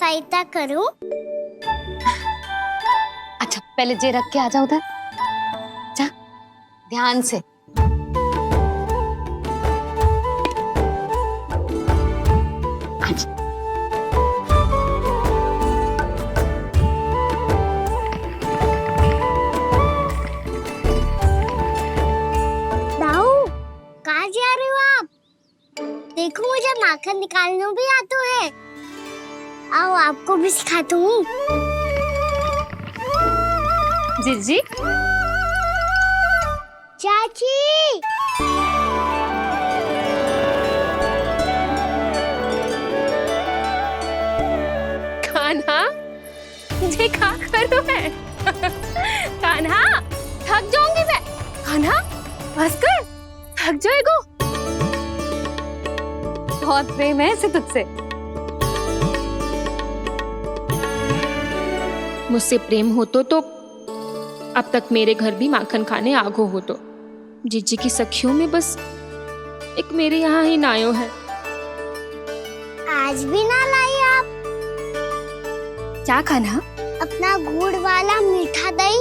सहायता करूं? अच्छा पहले जे रख के आ जाओ उधर, जा ध्यान से। अच्छा दाऊ, कहाँ जा रहे हो आप? देखो मुझे माखन निकालना भी आता है। आओ आपको भी सिखाता हूँ। जीजी चाची, कान्हा ये क्या करो है? कान्हा थक जाऊंगी मैं। कान्हा बस कर, थक जाएगो। बहुत प्रेम है इसे तुझसे। मुझसे प्रेम होतो तो अब तक मेरे घर भी माखन खाने आगो हो। तो जीजी की सखियों में बस एक मेरे यहाँ ही नायो है। आज भी ना लाई आप क्या कान्हा? अपना गुड़ वाला मीठा दही?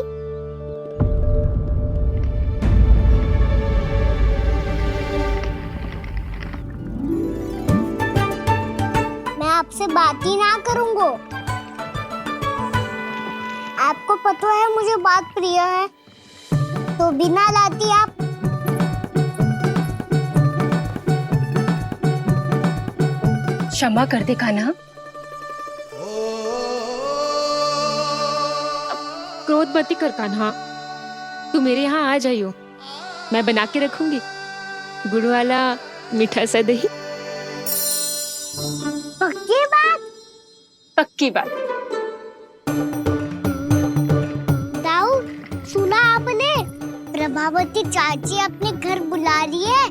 मैं आपसे बात ही ना करूंगा। आपको पता है मुझे बात प्रिय है, तो बिना लाती आप। क्षमा कर दे कान्हा। क्रोध मत कर कान्हा, तू मेरे यहाँ आ जाइयो। मैं बना के रखूंगी गुड़ वाला मीठा सा दही। पक्की बात? पक्की बात। दाऊ, सुना आपने? प्रभावती चाची अपने घर बुला रही है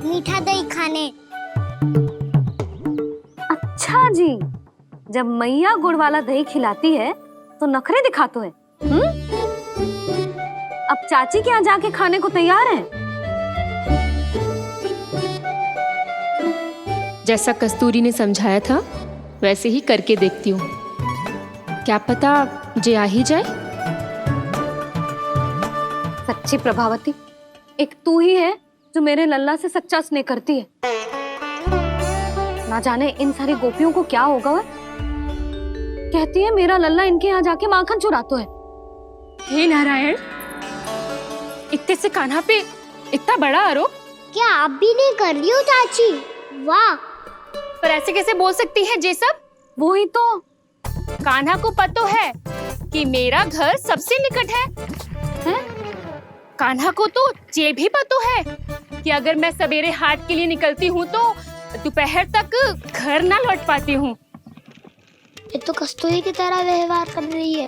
मीठा दही खाने। अच्छा जी, जब मैया गुड़ वाला दही खिलाती है तो नखरे दिखाते हैं। अब चाची के यहाँ जाके खाने को तैयार हैं। जैसा कस्तूरी ने समझाया था वैसे ही करके देखती हूँ। क्या पता जे आ ही जाए। सच्ची प्रभावती, एक तू ही है जो मेरे लल्ला से सच्चा स्नेह करती है। ना जाने इन सारी गोपियों को क्या होगा। वह कहती है मेरा लल्ला इनके यहाँ जाके माखन चुराता है। हे नारायण, इतने से कान्हा पे इतना बड़ा आरोप? क्या आप भी नहीं कर रही हो चाची? वाह! पर ऐसे कैसे बोल सकती है जे सब? वो ही तो। कान्हा को पता है कि मेरा घर सबसे निकट है, हैं? कान्हा को तो ये भी पता है कि अगर मैं सवेरे हाट के लिए निकलती हूँ तो दोपहर तक घर ना लौट पाती हूँ। ये तो कस्तूरी की तरह व्यवहार कर रही है।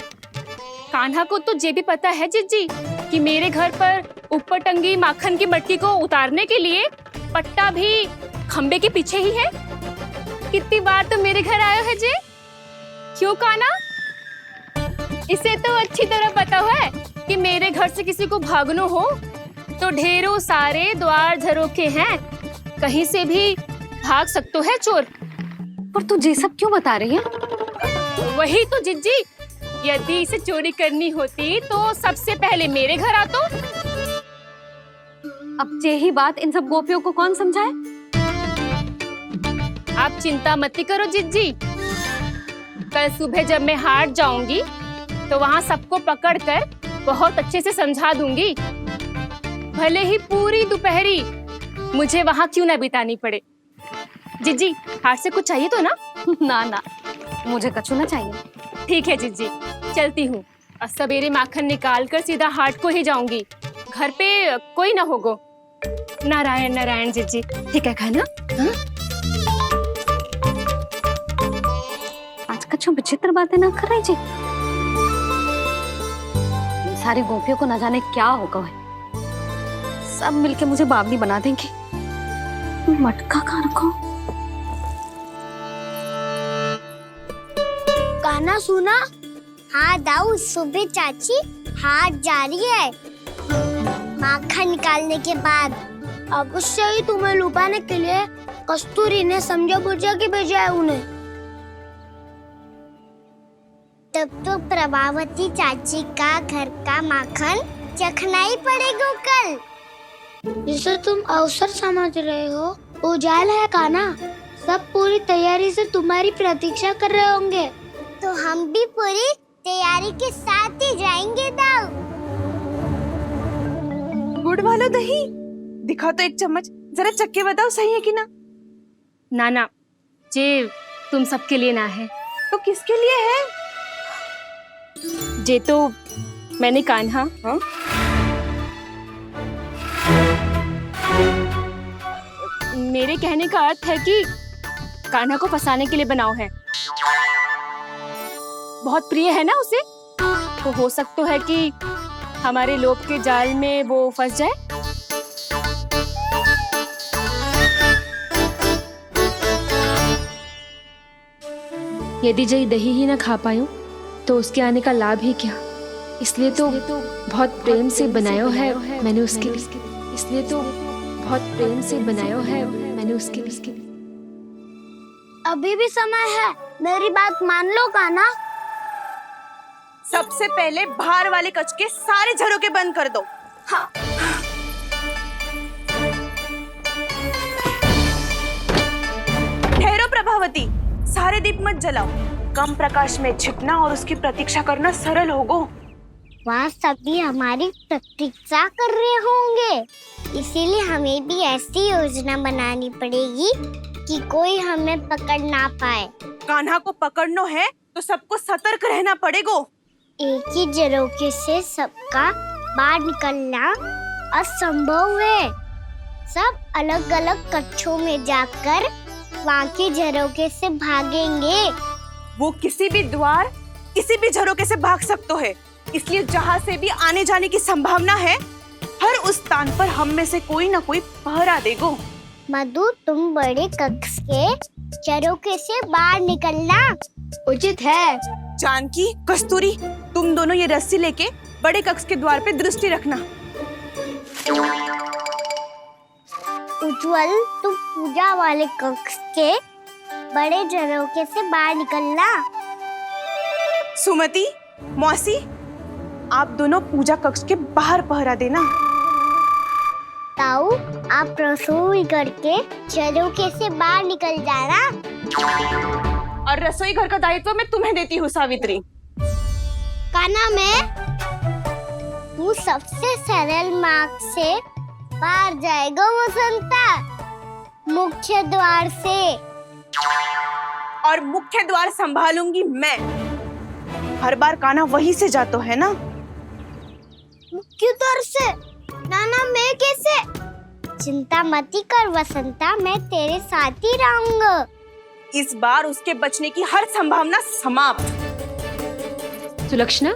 कान्हा को तो ये भी पता है जीजी कि मेरे घर पर ऊपर टंगी माखन की मटकी को उतारने के लिए पट्टा भी खंबे के पीछे ही है। कितनी बार तो मेरे घर आयो है जी। क्यों कान्हा? इसे तो अच्छी तरह पता है कि मेरे घर से किसी को भागनो हो तो ढेरों सारे द्वार झरोखे हैं, कहीं से भी भाग सकते है चोर। पर तू ये सब क्यों बता रही है? वही तो जिज्जी, यदि इसे चोरी करनी होती तो सबसे पहले मेरे घर आतो। अब यही बात इन सब गोपियों को कौन समझाए? आप चिंता मत करो जिज्जी, कल सुबह जब मैं हाट जाऊंगी तो वहाँ सबको पकड़कर बहुत अच्छे से समझा दूंगी। भले ही पूरी दोपहरी मुझे वहाँ क्यों ना बितानी पड़े। जिज्जी, हाट से कुछ चाहिए तो ना? ना ना, मुझे कछु ना चाहिए। ठीक है जिज्जी, चलती हूँ। और सवेरे माखन निकाल कर सीधा हाट को ही जाऊंगी, घर पे कोई ना होगो। नारायण नारायण जिज्जी, ठीक है खाना? हाँ? आज कछु विचित्र बातें ना कर रही जी। इन सारी गोपियों को न जाने क्या होगा है। सब मिलके मुझे बावली बना देंगे। मटका कहाँ रखो? गाना सुना? हाँ दाऊ, सुबह चाची हाट जा रही है माखन निकालने के बाद। अवश्य ही तुम्हें लुभाने के लिए कस्तूरी ने समझा बुझा के भेजा है उन्हें। अब तो प्रभावती चाची का घर का माखन चखना ही पड़ेगा कल। जिसे तुम अवसर समझ रहे हो, उजाल है कान्हा। सब पूरी तैयारी से तुम्हारी प्रतीक्षा कर रहे होंगे। तो हम भी पूरी तैयारी के साथ ही जाएंगे दाऊ। गुड़ वाला दही दिखाओ तो एक चम्मच, जरा चक्के बताओ सही है कि ना। ना जे तुम सबके लिए ना है। तो किसके लिए है? जे तो मैंने कान्हा मेरे कहने का अर्थ है कि कान्हा को फंसाने के लिए बनाओ है। बहुत प्रिय है ना उसे, तो हो सकता है कि हमारे लोभ के जाल में वो फंस जाए। यदि जय दही ही ना खा पायो तो उसके आने का लाभ ही क्या। इसलिए तो बहुत प्रेम से बनायो है मैंने उसके लिए। इसलिए तो बहुत प्रेम से बनायो है मैंने उसके लिए। अभी भी समय है, मेरी बात मान लो कान्हा। सबसे पहले बाहर वाले कच के सारे झरोके बंद कर दो। हाँ। ठहरो प्रभावती, सारे दीप मत जलाओ। कम प्रकाश में छिपना और उसकी प्रतीक्षा करना सरल होगो। वहाँ सभी हमारी प्रतीक्षा कर रहे होंगे, इसीलिए हमें भी ऐसी योजना बनानी पड़ेगी कि कोई हमें पकड़ ना पाए। कान्हा को पकड़ना है तो सबको सतर्क रहना पड़ेगा। एक ही झरोखे से सबका बाहर निकलना असंभव है। सब अलग अलग कक्षों में जाकर वहाँ के झरोखे से भागेंगे। वो किसी भी द्वार, किसी भी झरोखे से भाग सकते है, इसलिए जहाँ से भी आने जाने की संभावना है, हर उस स्थान पर हम में से कोई ना कोई पहरा देगो। मधु, तुम बड़े कक्ष के झरोखे से बाहर निकलना उचित है। जानकी, कस्तूरी, तुम दोनों ये रस्सी लेके बड़े कक्ष के द्वार पे दृष्टि रखना। उज्जवल, तुम पूजा वाले कक्ष के बड़े झरोखे से बाहर निकलना। सुमति, मौसी, आप दोनों पूजा कक्ष के बाहर पहरा देना। ताऊ, आप रसोई करके झरोखे से बाहर निकल जाना। और रसोई घर का दायित्व मैं तुम्हें देती हूँ सावित्री। कान्हा, तू सबसे सरल मार्ग से बाहर जाएगा वसंता, मुख्य द्वार से। और मुख्य द्वार संभालूंगी मैं। हर बार कान्हा वहीं से जाता है ना। मुख्य द्वार से? नाना, मैं कैसे? चिंता मत कर वसंता, मैं तेरे साथ ही रहूंगा। इस बार उसके बचने की हर संभावना समाप्त। सुलक्षणा,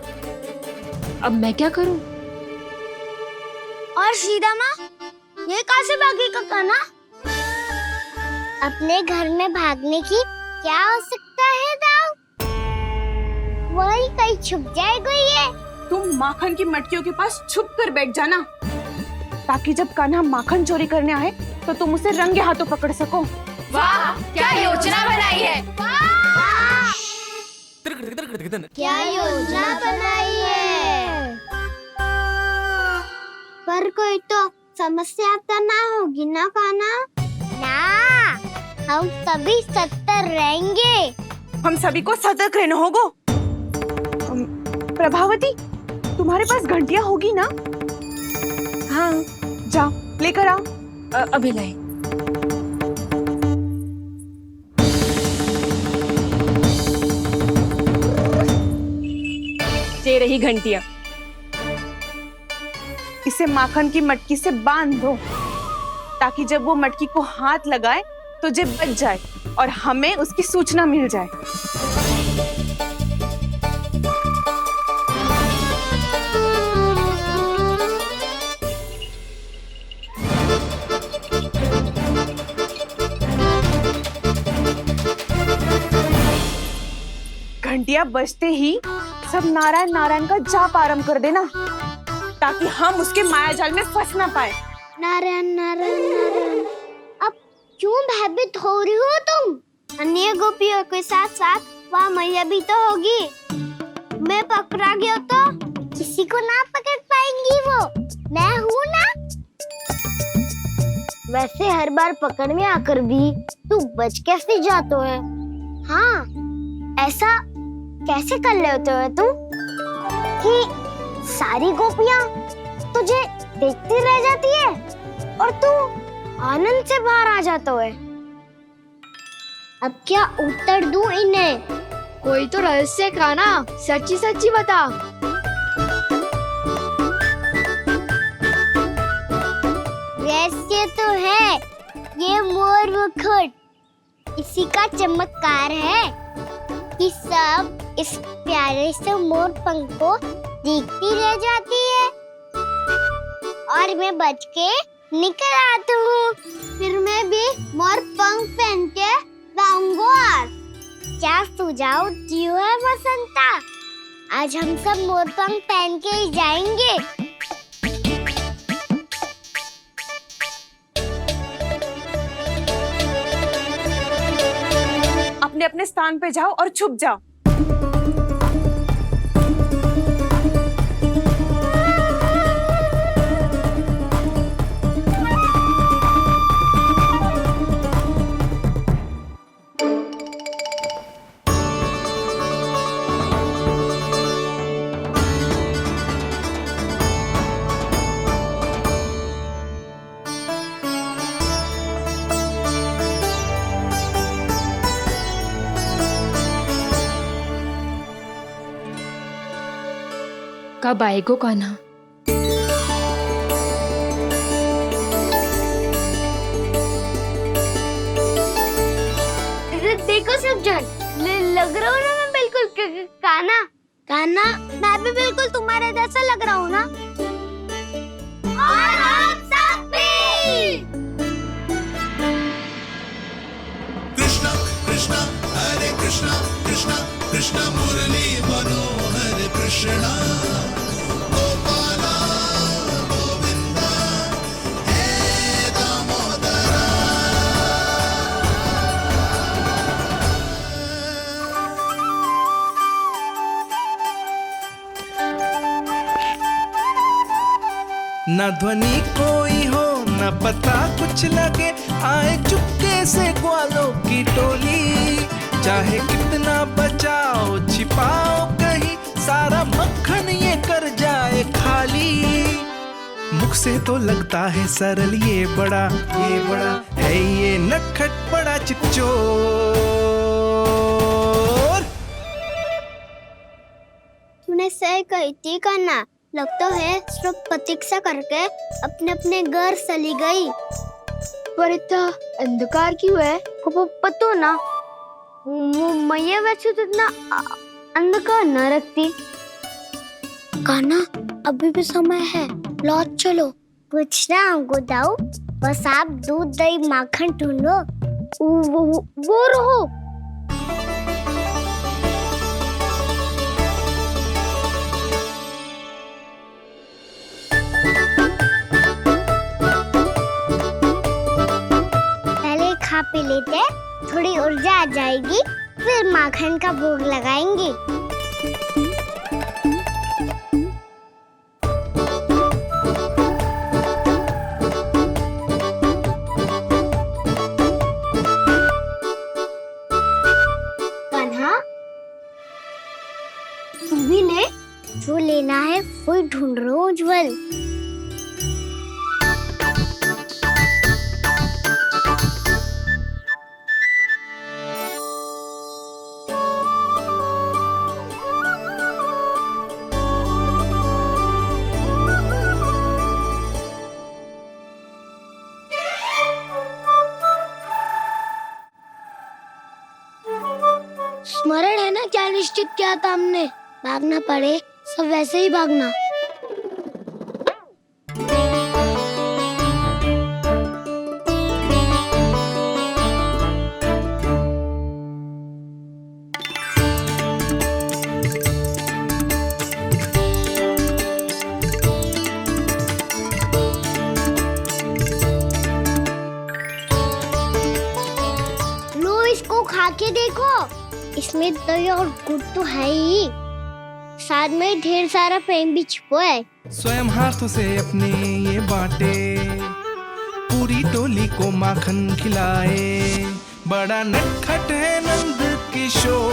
अब मैं क्या करूं? और सीधा माँ, ये कहाँ से भागेगा कान्हा? अपने घर में भागने की क्या हो सकता है दाऊ? वही कहीं छुप जाएगा ये। तुम माखन की मटकियों के पास छुप कर बैठ जाना, ताकि जब कान्हा माखन चोरी करने आए तो तुम उसे रंगे हाथों पकड़ सको। वाह, क्या योजना बनाई है। क्या योजना बनाई है। पर कोई तो समस्या तो ना होगी ना कान्हा? ना, हम सभी सतर्क रहेंगे। हम सभी को सतर्क रहना होगा। प्रभावती, तुम्हारे पास घंटियां होगी ना? हाँ, जाओ लेकर आओ। अभी लाई। ये रही घंटियां। इसे माखन की मटकी से बांध दो, ताकि जब वो मटकी को हाथ लगाए तो जे बच जाए और हमें उसकी सूचना मिल जाए। घंटियां बजते ही सब नारायण नारायण का जाप आरंभ कर देना, ताकि हम उसके मायाजाल में फंस ना पाए। नारायण नारायण नारायण। अब क्यों भयभीत हो रही हो तुम? अन्य गोपियों के साथ साथ वहाँ मैया भी तो होगी। मैं पकड़ा गया तो किसी को ना पकड़ पाएंगी वो, मैं हूँ ना। वैसे हर बार पकड़ में आकर भी तू बच कैसे जाता है? हाँ, ऐसा कैसे कर लेते हो तू कि सारी गोपियां तुझे देखती रह जाती है और तू आनंद से बाहर आ जाता है? अब क्या उत्तर दूं इन्हें? कोई तो रहस्य का ना, सच्ची सच्ची बता। रहस्य तो है, ये मोर मुकुट इसी का चमत्कार है कि सब इस प्यारे से मोर पंख को देखती रह जाती है और मैं बच के निकल आता हूँ। फिर मैं भी मोर पंख पहन के गाऊंगा। क्या सुझाव दियो है वसंता? आज हम सब मोर पंख पहन के ही जाएंगे। अपने अपने स्थान पे जाओ और छुप जाओ। कब आएगो कान्हा? देखो सब जन, लग रहा हूँ ना मैं बिल्कुल कान्हा। कान्हा, मैं भी बिल्कुल तुम्हारे जैसा लग रहा हूँ ना? और हम सब भी। कृष्णा कृष्णा हरे कृष्णा कृष्णा कृष्णा मुरली मनोहर कृष्णा गोपाला गोविंदा हे दामोदरा। न ध्वनि कोई हो न पता कुछ लगे, आए चुपके से ग्वालों की टोली। चाहे कितना बचाओ छिपाओ कहीं, सारा मक्खन ये कर जाए खाली। मुख से तो लगता है सरल, ये बड़ा है ये नटखट बड़ा चिच्चोर। तूने सही कही थी कान्हा, लगता है सब प्रतीक्षा करके अपने अपने घर चली गई। पर इतना अंधकार क्यों है? पतो ना, मैया वैसे तो इतना अंधकार न रखती। कान्हा, अभी भी समय है, लौट चलो। कुछ ना हमको दाऊ, बस आप दूध दही माखन ढूंढो। वो रहो। पहले खा पी लेते, थोड़ी ऊर्जा आ जाएगी, फिर माखन का भोग लगाएंगे। कान्हा, तू भी ले, जो लेना है वो ढूंढ रहा हूँ उज्जवल। स्मरण है ना क्या निश्चित किया था हमने? भागना पड़े सब वैसे ही भागना। लो, इसको खा के देखो, इसमें दही और गुड़ तो है ही। साथ में ढेर सारा प्रेम भी छुपा है। स्वयं हाथों से अपने ये बांटे, पूरी टोली को माखन खिलाए, बड़ा नटखट है नंद किशोर।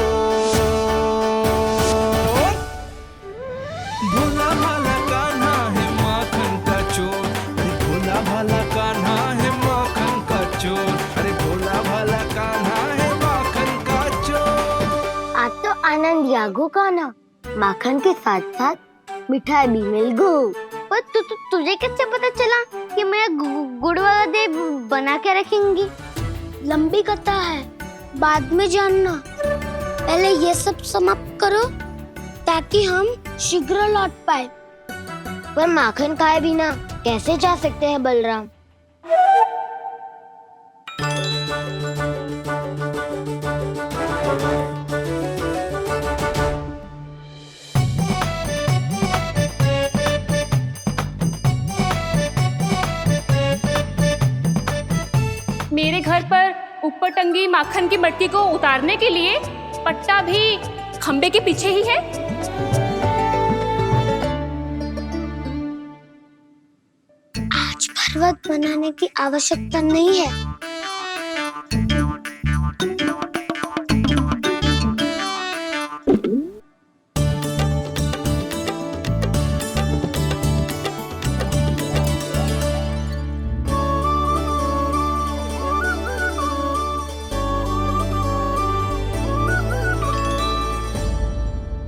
भोला भाला कान्हा है माखन का चोर, अरे भोला भाला कान्हा है माखन का चोर, अरे भोला भाला कान्हा है माखन का चोर। आज तो आनंद यागो का ना, माखन के साथ साथ मिठाई भी मिल गई। पर तुझे कैसे पता चला कि मैं गुड़ वाला देव बना के रखेंगी? लंबी कथा है, बाद में जानना। पहले ये सब समाप्त करो ताकि हम शीघ्र लौट पाए। पर माखन खाए बिना कैसे जा सकते हैं बलराम? मेरे घर पर ऊपर टंगी माखन की मटकी को उतारने के लिए पट्टा भी खंबे के पीछे ही है। आज पर्वत बनाने की आवश्यकता नहीं है।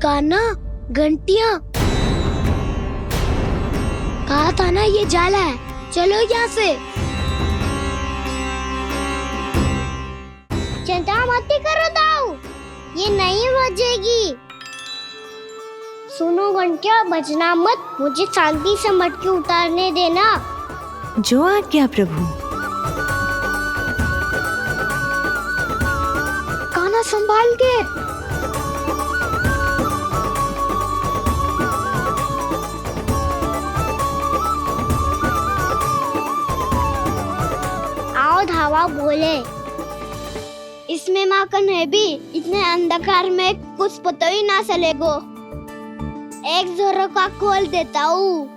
कान्हा, घंटियां, कहा था ना ये जाला है, चलो यहाँ से। चिंता मत करो दाऊ, ये नहीं बजेगी। सुनो घंटिया, बजना मत, मुझे शांति से मटकी उतारने देना। जो आज्ञा प्रभु। कान्हा संभाल के। धावा बोले, इसमें माखन है भी, इतने अंधकार में कुछ पता ही ना चलेगो। एक जोरों का खोल देता हूँ।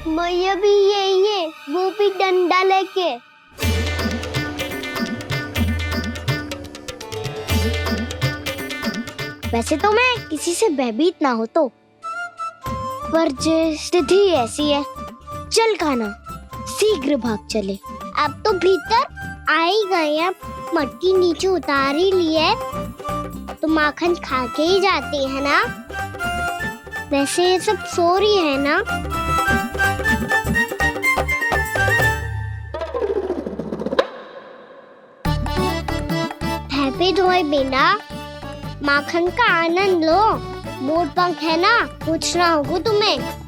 मैया भी यही है, वो भी डंडा लेके। वैसे तो मैं किसी से भयभीत ना हो तो, पर स्थिति ऐसी है। चल कान्हा, शीघ्र भाग चले। अब तो भीतर आ ही गए हैं, मटकी नीचे उतार ही लिए, तो माखन खा के ही जाते हैं ना। वैसे ये सब सो रही है ना। भयभीत हुए बिना माखन का आनंद लो। मोर पंख है ना, पूछना होगा तुम्हें।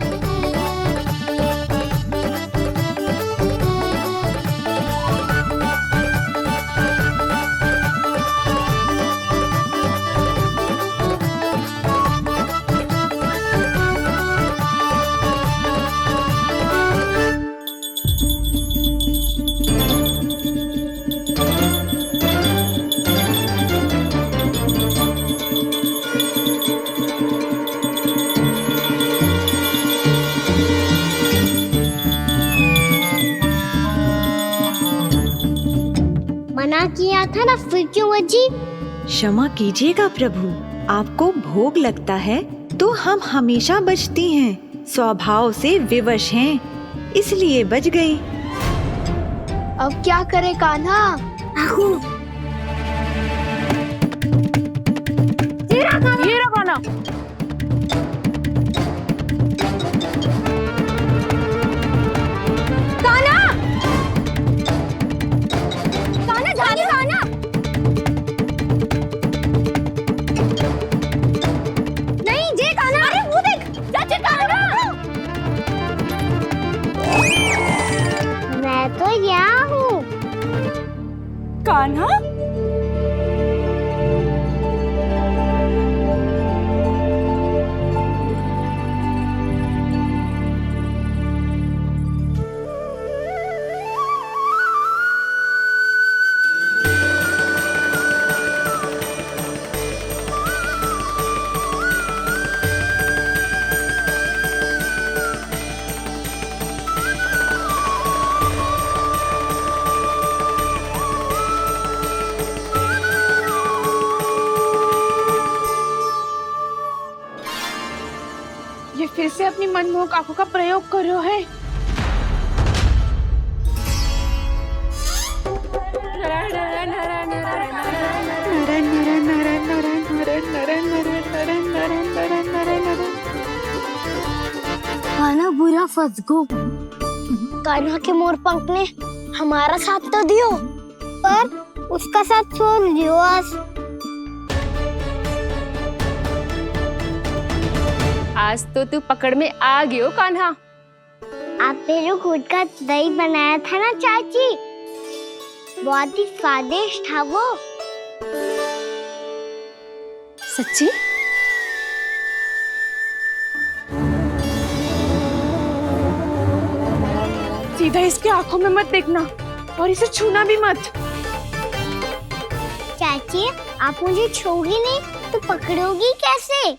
मना किया था ना, फिर क्यों बजी? क्षमा कीजिएगा प्रभु, आपको भोग लगता है तो हम हमेशा बजती हैं, स्वभाव से विवश हैं, इसलिए बज गई। अब क्या करे कान्हा? ये रखो ना। मैं तो यहाँ ये फिर से अपनी मनमोहक आंखों का प्रयोग कर रहे है। कान्हा बुरा फंस गो। कान्हा के मोर पंख ने हमारा साथ तो दियो, पर उसका साथ छोड़ दियो आज। आज तो तू पकड़ में आ गयो कान्हा। आपने जो खुद का दही बनाया था ना चाची, बहुत ही स्वादिष्ट था वो। सच्ची? सीधा इसके आंखों में मत देखना और इसे छूना भी मत। चाची, आप मुझे छोड़ोगी नहीं तो पकड़ोगी कैसे?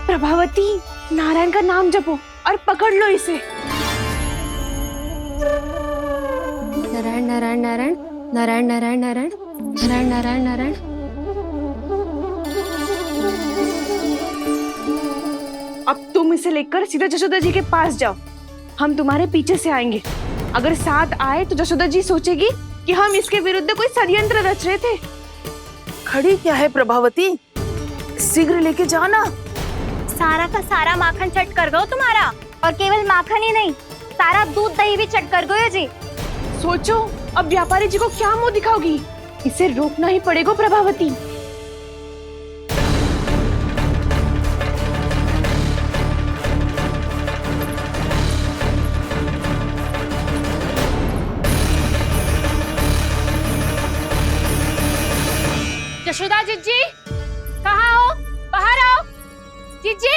प्रभावती, नारायण का नाम जपो और पकड़ लो इसे। नारायण नारायण नारायण नारायण नारायण नारायण नारायण नारायण नारायण। अब तुम इसे लेकर सीधा जशोदा जी के पास जाओ, हम तुम्हारे पीछे से आएंगे। अगर साथ आए तो जशोदा जी सोचेगी कि हम इसके विरुद्ध कोई षड्यंत्र रच रहे थे। खड़ी क्या है प्रभावती, शीघ्र लेके जाना। सारा का सारा माखन चट कर गयो तुम्हारा, और केवल माखन ही नहीं, सारा दूध दही भी चट कर गयो जी। सोचो अब व्यापारी जी को क्या मुंह दिखाओगी। इसे रोकना ही पड़ेगा प्रभावती। यशोदा जीजी, कहाँ हो? बाहर आओ जीजी।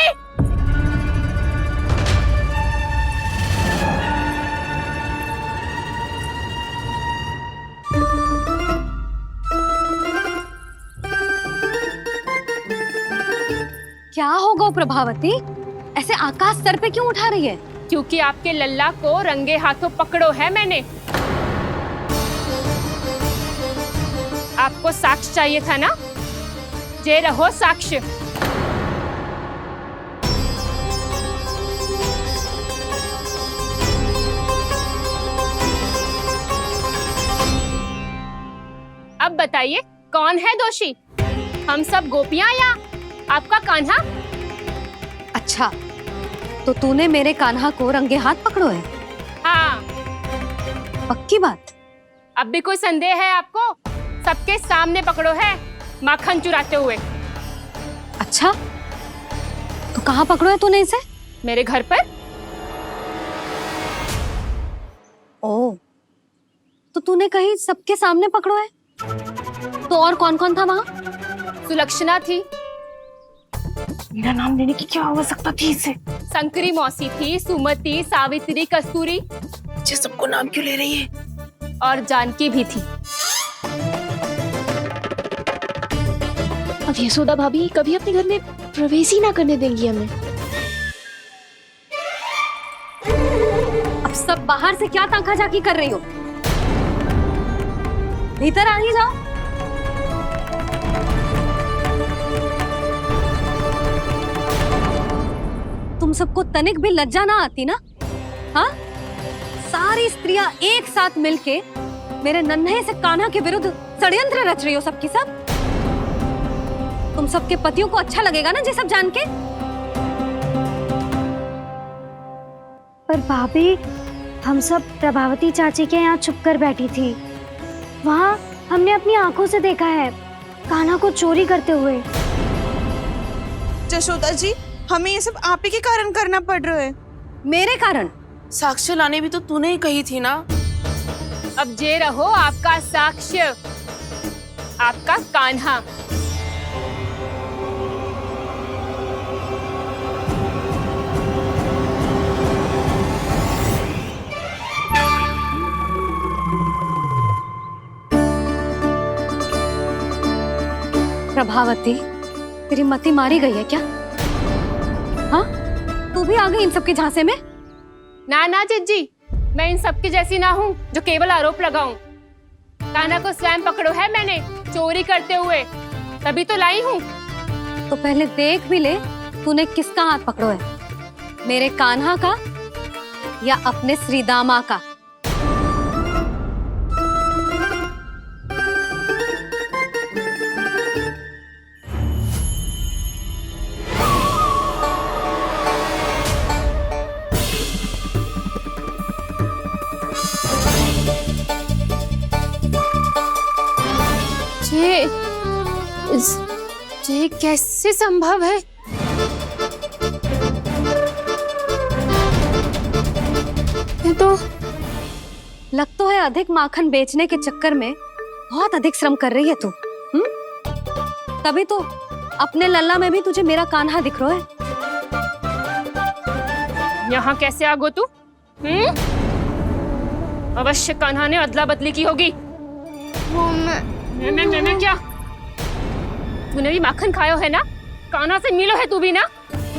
क्या होगा प्रभावती, ऐसे आकाश सर पे क्यों उठा रही है? क्योंकि आपके लल्ला को रंगे हाथों पकड़ो है मैंने। आपको साक्ष्य चाहिए था ना, जे रहो साक्ष्य। अब बताइए कौन है दोषी, हम सब गोपियां या आपका कान्हा? अच्छा, तो तूने मेरे कान्हा को रंगे हाथ पकड़ो है? हाँ। पक्की बात? अब भी कोई संदेह है आपको? सबके सामने पकड़ो है माखन चुराते हुए। अच्छा, तो कहाँ पकड़ो है तूने इसे? मेरे घर पर। ओ, तो तूने कहीं सबके सामने पकड़ो है? तो और कौन कौन था वहाँ? सुलक्षणा थी। मेरा नाम लेने की क्या आवश्यकता थी इसे? संकरी मौसी थी, सुमति, सावित्री, कस्तूरी। ये सबको नाम क्यों ले रही है? और जानकी भी थी। अब यशोदा भाभी कभी अपने घर में प्रवेश ही ना करने देंगी हमें। अब सब बाहर से क्या ताका झाकी कर रही हो? भीतर आ ही जाओ। तुम सबको तनिक भी लज्जा ना आती ना? हाँ, सारी स्त्रियां एक साथ मिलके मेरे नन्हे से कान्हा के विरुद्ध षड्यंत्र रच रही हो सबकी सब। तुम सबके पतियों को अच्छा लगेगा ना ये सब जान के? पर भाभी, हम सब प्रभावती चाची के यहाँ छुप कर बैठी थी। वहाँ हमने अपनी आंखों से देखा है कान्हा को चोरी करते हुए। जशोदा जी, हमें ये सब आप ही के कारण करना पड़ रहा है। मेरे कारण? साक्ष्य लाने भी तो तूने ही कही थी ना। अब जे रहो आपका साक्ष्य, आपका कान्हा। प्रभावती, तेरी मति मारी गई है क्या? हाँ, तू भी आ गई इन सबके झांसे में? ना ना जिज्जी, मैं इन सबकी जैसी ना हूँ जो केवल आरोप लगाऊं। कान्हा को स्वयं पकड़ो है मैंने चोरी करते हुए, तभी तो लाई हूँ। तो पहले देख भी ले तूने किसका हाथ पकड़ो है, मेरे कान्हा का या अपने श्रीदामा का? ये कैसे संभव है? ये तो लग तो है अधिक माखन बेचने के चक्कर में बहुत अधिक श्रम कर रही है तू। तभी तो अपने लल्ला में भी तुझे मेरा कान्हा दिख रहा है। यहाँ कैसे आ गो तू? अवश्य कान्हा ने अदला बदली की होगी। वो मैं क्या? तूने भी माखन खायो है ना? कान्हा से मिलो है तू भी ना?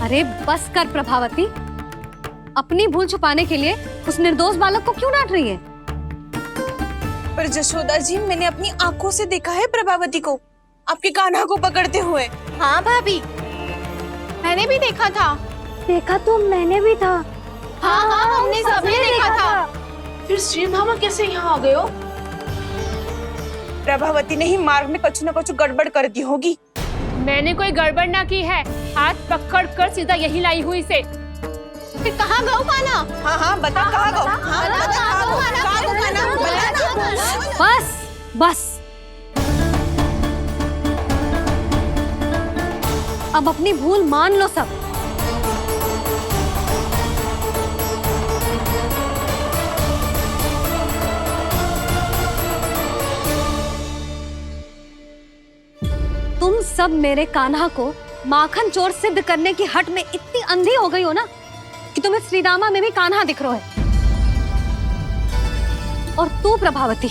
अरे बस कर प्रभावती, अपनी भूल छुपाने के लिए उस निर्दोष बालक को क्यों डांट रही है? पर जशोदा जी, मैंने अपनी आंखों से देखा है प्रभावती को आपके कान्हा को पकड़ते हुए। हाँ भाभी, मैंने भी देखा था। देखा तो मैंने भी था। हाँ हाँ, हमने सबने देखा था। फिर श्रीधामा कैसे यहाँ आ गए हो? प्रभावती ने ही मार्ग में कुछ न कुछ गड़बड़ कर दी होगी। मैंने कोई गड़बड़ ना की है, हाथ पकड़ कर सीधा यही लाई हुई से। फिर कहाँ गौ कान्हा? हाँ हाँ बता कहाँ गो? हाँ बता कहाँ गो? कहाँ गो कान्हा? बता ना। बस बस, अब अपनी भूल मान लो सब। तुम सब मेरे कान्हा को माखन चोर सिद्ध करने की हट में इतनी अंधी हो गई हो ना कि तुम्हें श्रीदामा में भी कान्हा दिख रहा है। और तू प्रभावती,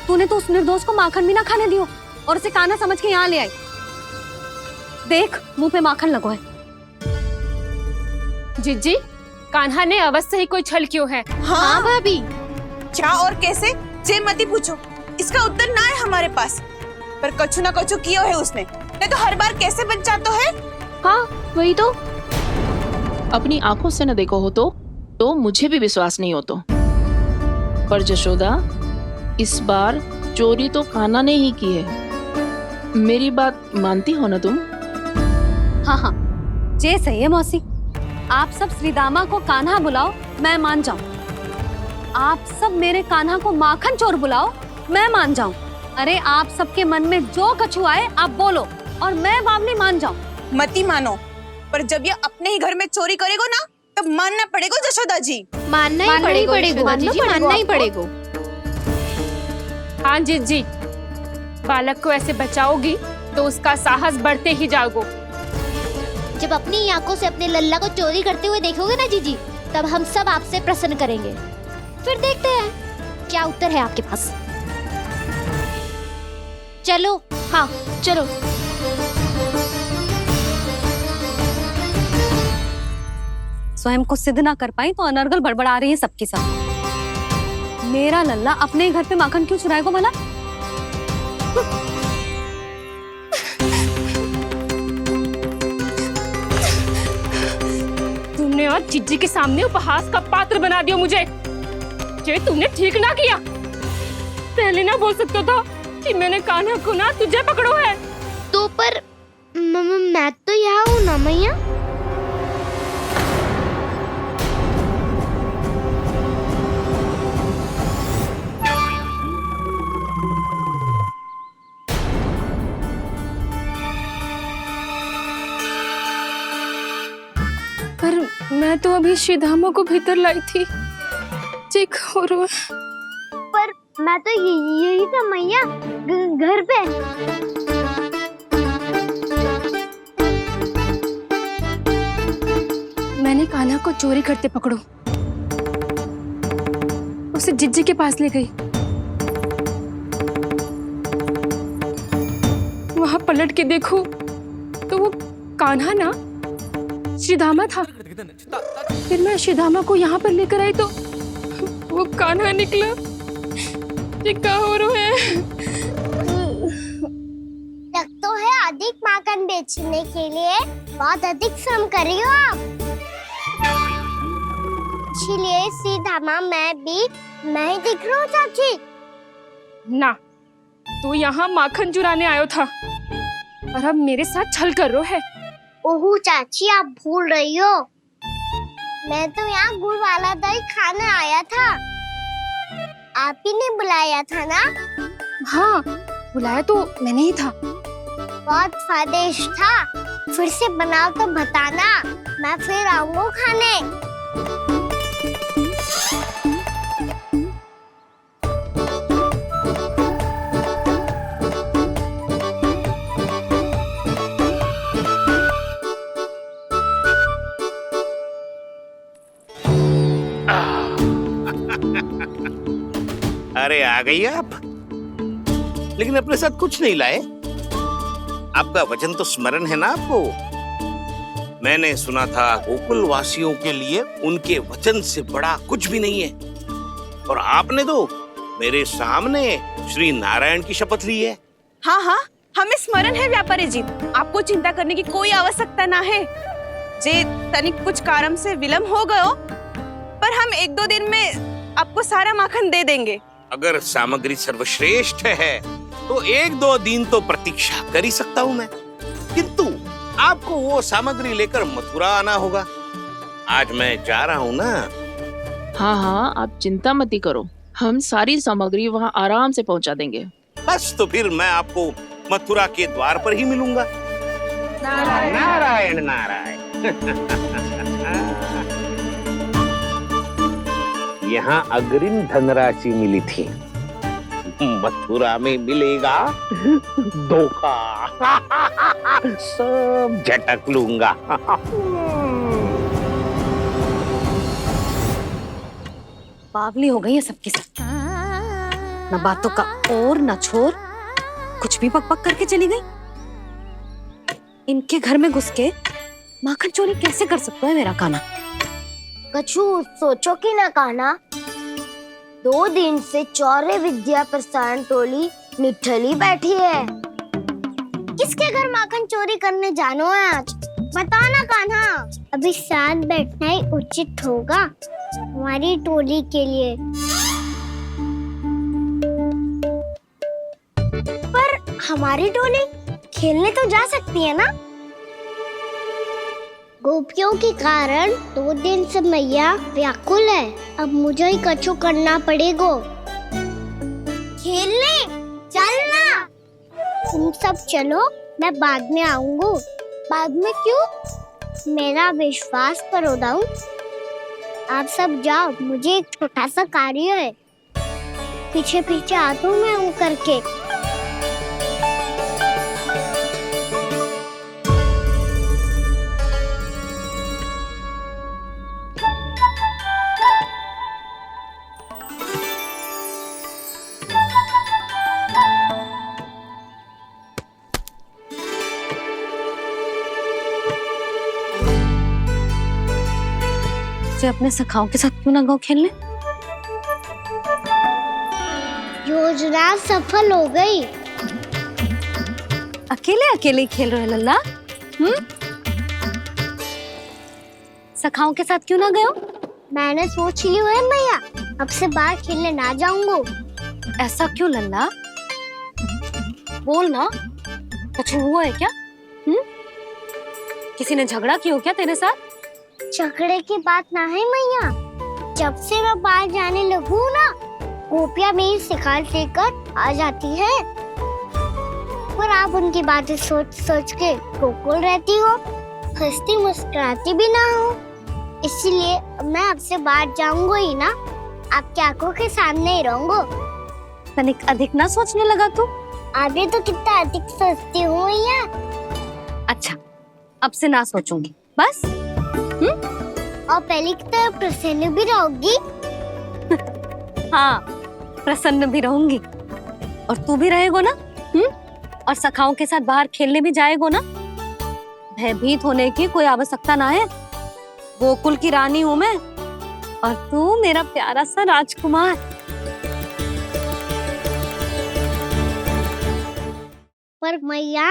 तूने तो उस निर्दोष को माखन भी ना खाने दियो और उसे कान्हा समझ के यहाँ ले आई। देख, मुंह पे माखन लगो है। जिज्जी, कान्हा ने अवश्य ही कोई छल क्यों है। हाँ भाभी, क्या और कैसे? जे मती पूछो, इसका उत्तर ना है हमारे पास। पर कछु ना कछु कियो है उसने, नहीं तो हर बार कैसे बच जाता है। हाँ वही तो। अपनी आंखों से न देखो हो तो मुझे भी विश्वास नहीं हो तो। पर जशोदा, इस बार चोरी तो कान्हा ने ही की है। मेरी बात मानती हो ना तुम? हाँ हाँ, जे सही है मौसी। आप सब श्रीदामा को कान्हा बुलाओ, मैं मान जाऊं। आप सब मेरे कान्हा को माखन चोर बुलाओ, मैं मान जाऊं। अरे आप सबके मन में जो कछु आए आप बोलो और मैं बावली मान जाऊं। मती मानो, पर जब ये अपने ही घर में चोरी करेगो ना तब मानना पड़ेगा जशोदा जी। मानना ही पड़ेगा जीजी, मानना ही पड़ेगा। हाँ जिज्जी, बालक को ऐसे बचाओगी तो उसका साहस बढ़ते ही जाओगे। जब अपनी आंखों से अपने लल्ला को चोरी करते हुए देखोगे ना जीजी, तब हम सब आपसे प्रसन्न करेंगे। फिर देखते हैं क्या उत्तर है आपके पास। चलो, हाँ चलो। स्वयं को सिद्ध ना कर पाई तो अनर्गल बड़बड़ा रही है सबकी सब। मेरा लल्ला अपने ही घर पे माखन क्यों चुराएगा भला? तुमने आज जिज्जी के सामने उपहास का पात्र बना दिया मुझे। ये तुमने ठीक ना किया। पहले ना बोल सकता था कि मैंने कान्हा को ना तुझे पकड़ो है। तो पर मैं तो यहाँ हूँ ना मैया। पर मैं तो अभी श्रीधामा को भीतर लाई थी। चेक हो रहा है। पर मैं तो यही था मैया, घर पे। मैंने कान्हा को चोरी करते पकड़ो, उसे जिज्जी के पास ले गई। वहां पलट के देखो तो वो कान्हा ना श्रीधामा था। फिर मैं श्रीधामा को यहाँ पर लेकर आई तो वो कान्हा निकला। ये क्या हो रहा है? लग तो है अधिक माखन बेचने के लिए बहुत अधिक श्रम कर रही हो आप। इसीलिए श्रीधामा मैं ही दिख रहा हूँ चाची। ना, तू यहाँ माखन चुराने आयो था और अब मेरे साथ छल कर रो है। ओहो चाची, आप भूल रही हो, मैं तो यहाँ गुड़ वाला दही खाने आया था। आप ही ने बुलाया था ना? हाँ, बुलाया तो मैंने ही था। बहुत स्वादिष्ट था, फिर से बनाओ तो बताना, मैं फिर आऊंगा खाने। अरे आ गई आप, लेकिन अपने साथ कुछ नहीं लाए। आपका वचन तो स्मरण है ना आपको? मैंने सुना था गोकुल वासियों के लिए उनके वचन से बड़ा कुछ भी नहीं है, और आपने तो मेरे सामने श्री नारायण की शपथ ली है। हाँ हाँ, हमें स्मरण है व्यापारी जी, आपको चिंता करने की कोई आवश्यकता ना है। जे तनिक कुछ कारण से विलंब हो गयो, पर हम 1-2 दिन में आपको सारा माखन दे देंगे। अगर सामग्री सर्वश्रेष्ठ है तो 1-2 दिन तो प्रतीक्षा कर ही सकता हूँ मैं, किंतु आपको वो सामग्री लेकर मथुरा आना होगा। आज मैं जा रहा हूँ ना। हाँ हाँ, आप चिंता मत ही करो, हम सारी सामग्री वहाँ आराम से पहुँचा देंगे। बस तो फिर मैं आपको मथुरा के द्वार पर ही मिलूंगा। नारायण नारायण। यहाँ अग्रिम धनराशि मिली थी, मथुरा में मिलेगा धोखा। सब झटक लूंगा। बावली हो गई है सबकी सब, न बातों का और न छोर, कुछ भी पक पक करके चली गई। इनके घर में घुस के माखन चोरी कैसे कर सकता है मेरा कान्हा? कछु सोचो कि ना कान्हा, 2 दिन से चौर्य विद्या प्रसारण टोली निठली बैठी है। किसके घर माखन चोरी करने जानो है आज? बताओ ना कान्हा। अभी साथ बैठना ही उचित होगा हमारी टोली के लिए। पर हमारी टोली खेलने तो जा सकती है ना? गोपियों के कारण 2 दिन से मैया व्याकुल है, अब मुझे ही कछु करना पड़ेगा। खेलने चलना, तुम सब चलो, मैं बाद में आऊंगा। बाद में क्यों? मेरा विश्वास करो दाऊ, आप सब जाओ, मुझे एक छोटा सा कार्य है। पीछे पीछे आता हूँ मैं हूँ करके। अपने सखाओं के साथ क्यों ना गाँव खेलने? योजना सफल हो गई। अकेले अकेले खेल रहे लल्ला? सखाओं के साथ क्यों ना गए हो? मैंने सोच लिया है मैया, अब से बाहर खेलने ना जाऊंगा। ऐसा क्यों लल्ला? बोल ना, कुछ हुआ है क्या? किसी ने झगड़ा किया हो क्या तेरे साथ? झगड़े की बात ना है मैया, जब से मैं बाहर जाने लगू ना, गोपियां मेरी शिकायत लेकर आ जाती है, पर आप उनकी बातें सोच सोच के गोकुल रहती हो, हंसती मुस्कुराती भी ना हो। इसलिए मैं आपसे बाहर जाऊंगा ही ना, आपकी आंखों के सामने ही रहूंगा। तनिक अधिक ना सोचने लगा तू? आगे तो कितना अधिक सोचती हूँ मैया। अच्छा, अब से ना सोचूंगी बस। और पहले की तरह प्रसन्न भी रहोगी? हाँ, प्रसन्न भी रहूंगी। और तू भी रहेगा ना? और सखाओं के साथ बाहर खेलने भी जाएगा ना? भयभीत होने की कोई आवश्यकता ना है। गोकुल की रानी हूँ मैं, और तू मेरा प्यारा सा राजकुमार। पर मैया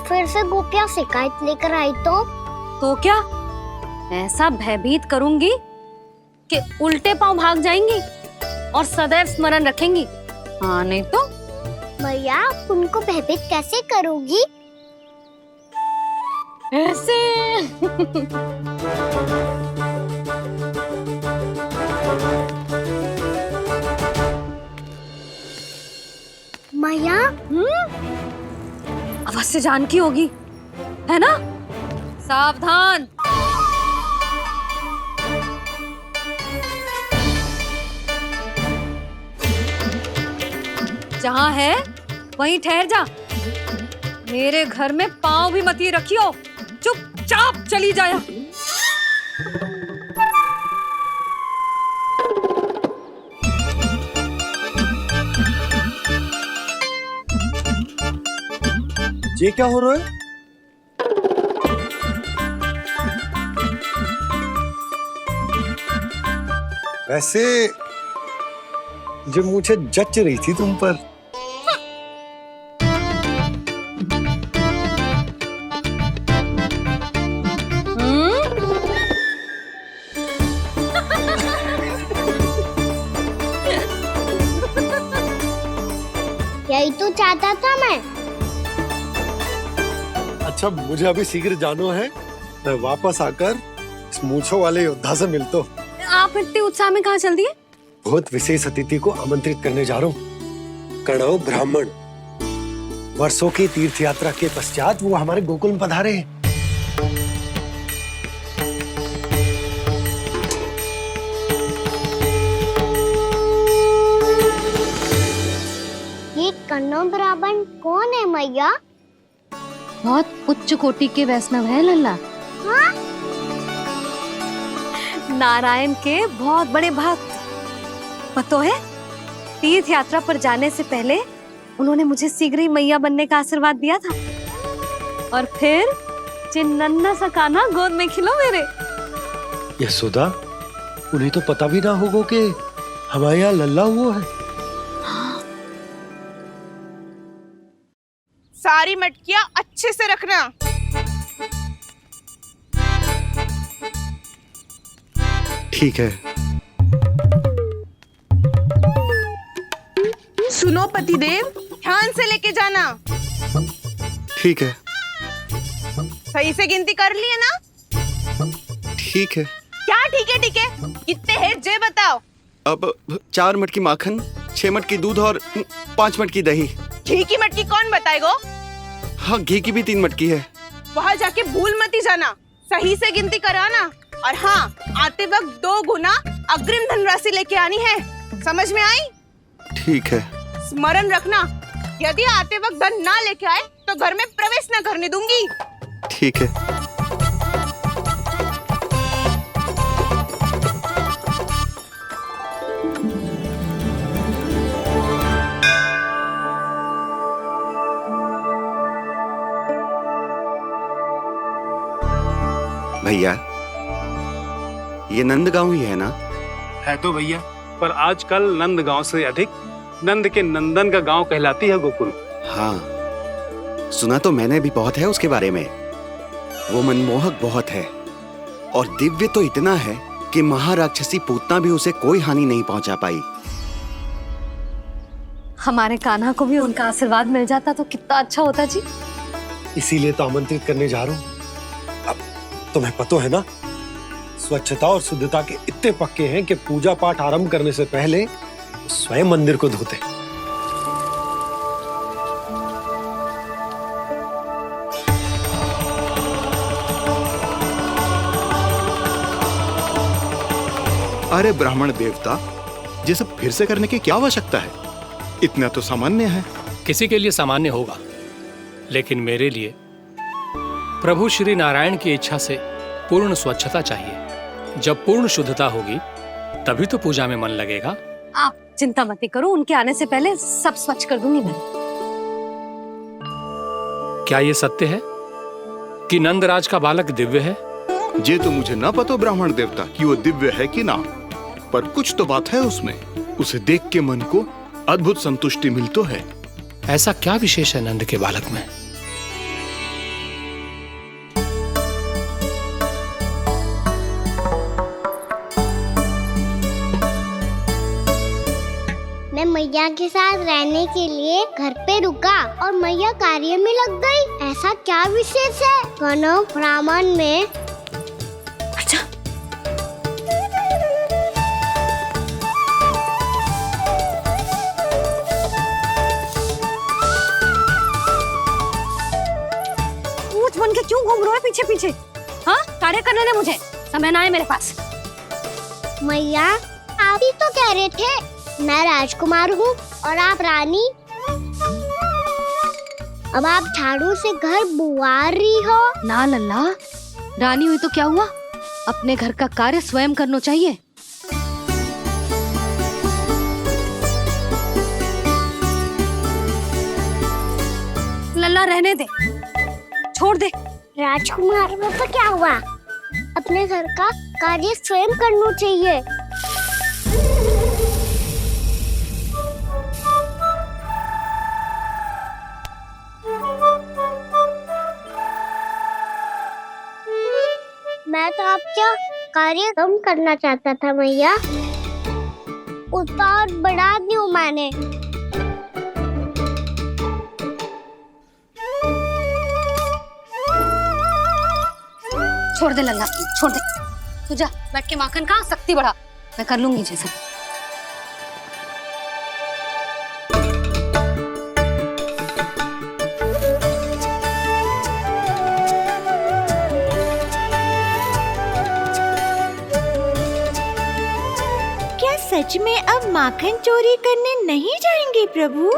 फिर से गोपियाँ शिकायत लेकर आई तो क्या ऐसा भयभीत करूंगी कि उल्टे पांव भाग जाएंगी और सदैव स्मरण रखेंगी? हाँ नहीं तो मैया उनको भयभीत कैसे करोगी? ऐसे। मैया अवश्य जानकी होगी, है ना? सावधान। जहाँ है वहीं ठहर जा। मेरे घर में पाँव भी मत ही रखियो, चुपचाप चली जाया। ये क्या हो रहा है? वैसे जो मुझे जच रही थी तुम पर। यही तो चाहता था मैं। अच्छा मुझे अभी शीघ्र जाना है, मैं वापस आकर इस मूंछों वाले योद्धा से मिलता हूँ। आप इतने उत्साह में कहाँ चल दिए? बहुत विशेष अतिथि को आमंत्रित करने जा रहा हूँ। कणव ब्राह्मण वर्षों की तीर्थ यात्रा के पश्चात वो हमारे गोकुल में पधारे हैं। ये कन्नौ ब्राह्मण कौन है मैया? बहुत उच्च कोटि के वैष्णव है लल्ला। हाँ? नारायण के बहुत बड़े भक्त। पता है, तीर्थ यात्रा पर जाने से पहले उन्होंने मुझे शीघ्र ही मैया बनने का आशीर्वाद दिया था, और फिर चिन्नन्ना सा कान्हा गोद में खिलो मेरे। यशोदा, उन्हें तो पता भी ना होगा कि हमारे यहाँ लल्ला हुआ है। सारी मटकियां अच्छे से रखना। ठीक है। सुनो पतिदेव, ध्यान से लेके जाना। ठीक है। सही से गिनती कर लिए ना? ठीक है। क्या ठीक है? ठीक है कितने हैं जे बताओ। अब 4 मटकी माखन, 6 मटकी दूध और 5 मटकी दही। घी की मटकी कौन बताएगा? हाँ, घी की भी 3 मटकी है। वहाँ जाके भूल मत ही जाना, सही से गिनती कराना। और हाँ, आते वक्त 2 गुना अग्रिम धनराशि लेके आनी है, समझ में आई? ठीक है। स्मरण रखना, यदि आते वक्त धन ना लेके आए तो घर में प्रवेश न करने दूंगी। ठीक है। भैया, ये नंदगांव ही है ना? है तो भैया, पर आजकल नंदगांव से अधिक नंद के नंदन का गांव कहलाती है गोकुल। हाँ, सुना तो मैंने भी बहुत है उसके बारे में। वो मनमोहक बहुत है, और दिव्य तो इतना है कि महाराक्षसी पूतना भी उसे कोई हानि नहीं पहुंचा पाई। हमारे कान्हा को भी उनका आशीर्वाद मिल जाता तो कितना अच्छा होता जी। इसीलिए तो आमंत्रित करने जा रहा हूँ। अब तुम्हें पता है ना, स्वच्छता और शुद्धता के इतने पक्के हैं कि पूजा पाठ आरंभ करने से पहले स्वयं मंदिर को धोते। अरे ब्राह्मण देवता, ये सब फिर से करने की क्या आवश्यकता है? इतना तो सामान्य है। किसी के लिए सामान्य होगा, लेकिन मेरे लिए प्रभु श्री नारायण की इच्छा से पूर्ण स्वच्छता चाहिए। जब पूर्ण शुद्धता होगी तभी तो पूजा में मन लगेगा। आप चिंता मत करो, उनके आने से पहले सब स्वच्छ कर दूंगी मैं। क्या ये सत्य है कि नंदराज का बालक दिव्य है? जे तो मुझे ना पतो ब्राह्मण देवता कि वो दिव्य है कि ना, पर कुछ तो बात है उसमें। उसे देख के मन को अद्भुत संतुष्टि मिलतो है। ऐसा क्या विशेष है नंद के बालक में? मैं मैया के साथ रहने के लिए घर पे रुका और मैया कार्य में लग गई। ऐसा क्या विशेष है कौनो ब्राह्मण में? अच्छा, पूछ बन के क्यों घूम रहे हो पीछे पीछे? हाँ, कार्य करने दे मुझे, समय ना है मेरे पास। मैया आप ही तो कह रहे थे मैं राजकुमार हूँ और आप रानी। अब आप झाड़ू से घर बुआ रही हो। ना लल्ला, रानी हुई तो क्या हुआ, अपने घर का कार्य स्वयं करना चाहिए। लल्ला रहने दे, छोड़ दे। राजकुमार में तो क्या हुआ, अपने घर का कार्य स्वयं करना चाहिए। मैं तो आपका कार्य कम करना चाहता था मैया, उसका और बढ़ा दूं मैंने। छोड़ दे लल्ला, छोड़ दे। तू जा बैठ के माखन खा, शक्ति बढ़ा, मैं कर लूंगी जैसा। सच में अब माखन चोरी करने नहीं जाएंगे प्रभु?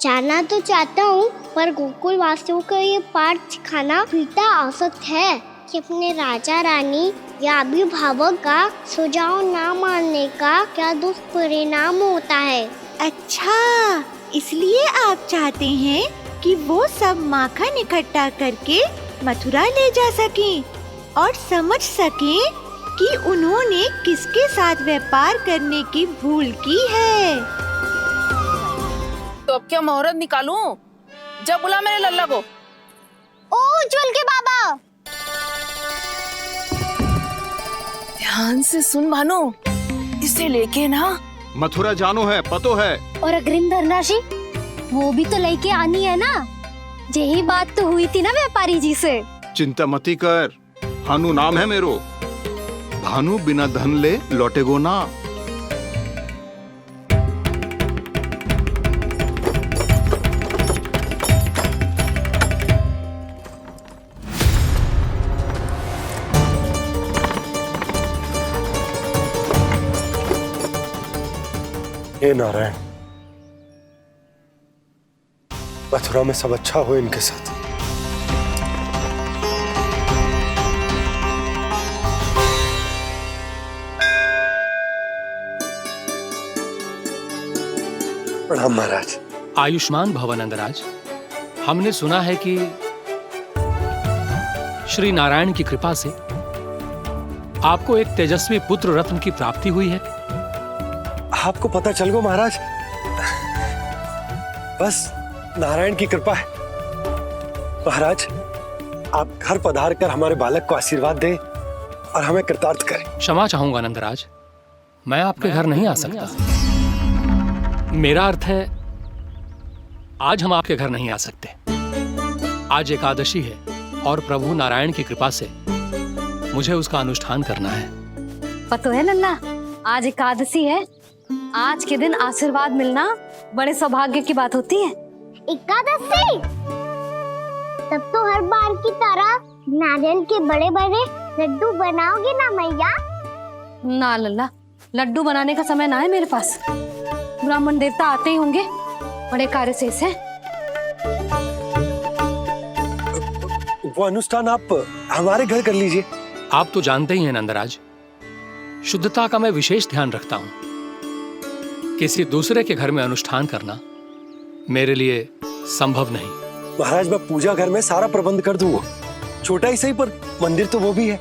जाना तो चाहता हूँ, पर गोकुल वासियों को ये पाठ सिखाना पिता आवश्यक है कि अपने राजा रानी या अभिभावक का सुझाव ना मानने का क्या दुष्परिणाम होता है। अच्छा, इसलिए आप चाहते हैं कि वो सब माखन इकट्ठा करके मथुरा ले जा सकें और समझ सकें कि उन्होंने किसके साथ व्यापार करने की भूल की है। तो अब क्या मुहूर्त निकालूं? जब बुला मेरे लल्ला को। ओ उज्जवल के बाबा, ध्यान से सुन भानु, इसे लेके ना मथुरा जानो है, पतो है। और अग्रिम धनराशि वो भी तो लेके आनी है ना। यही बात तो हुई थी ना व्यापारी जी से। चिंता मती कर, भानु नाम है मेरो। भानु बिना धन ले लौटेगो ना। हे नारायण, मथुरा में सब अच्छा हो इनके साथ। प्रणाम महाराज। आयुष्मान भव नंदराज। हमने सुना है कि श्री नारायण की कृपा से आपको एक तेजस्वी पुत्र रत्न की प्राप्ति हुई है। आपको पता चल गो महाराज, बस नारायण की कृपा है। महाराज, आप घर पधार कर हमारे बालक को आशीर्वाद दें और हमें कृतार्थ करें। क्षमा चाहूंगा नंदराज, मैं आपके घर नहीं आ सकता। मेरा अर्थ है आज हम आपके घर नहीं आ सकते। आज एकादशी है और प्रभु नारायण की कृपा से मुझे उसका अनुष्ठान करना है। पता है लल्ला, आज एकादशी है। आज के दिन आशीर्वाद मिलना बड़े सौभाग्य की बात होती है। एकादशी? तब तो हर बार की तरह नारियल के बड़े बड़े लड्डू बनाओगे ना मैया? ना लल्ला, लड्डू बनाने का समय ना है मेरे पास। ब्राह्मण देवता आते ही होंगे, बड़े कार्य शेष हैं। वो अनुष्ठान आप हमारे घर कर लीजिए। आप तो जानते ही हैं नंदराज, शुद्धता का मैं विशेष ध्यान रखता हूं। किसी दूसरे के घर में अनुष्ठान करना मेरे लिए संभव नहीं। महाराज, मैं पूजा घर में सारा प्रबंध कर दूंगा, छोटा ही सही पर मंदिर तो वो भी है।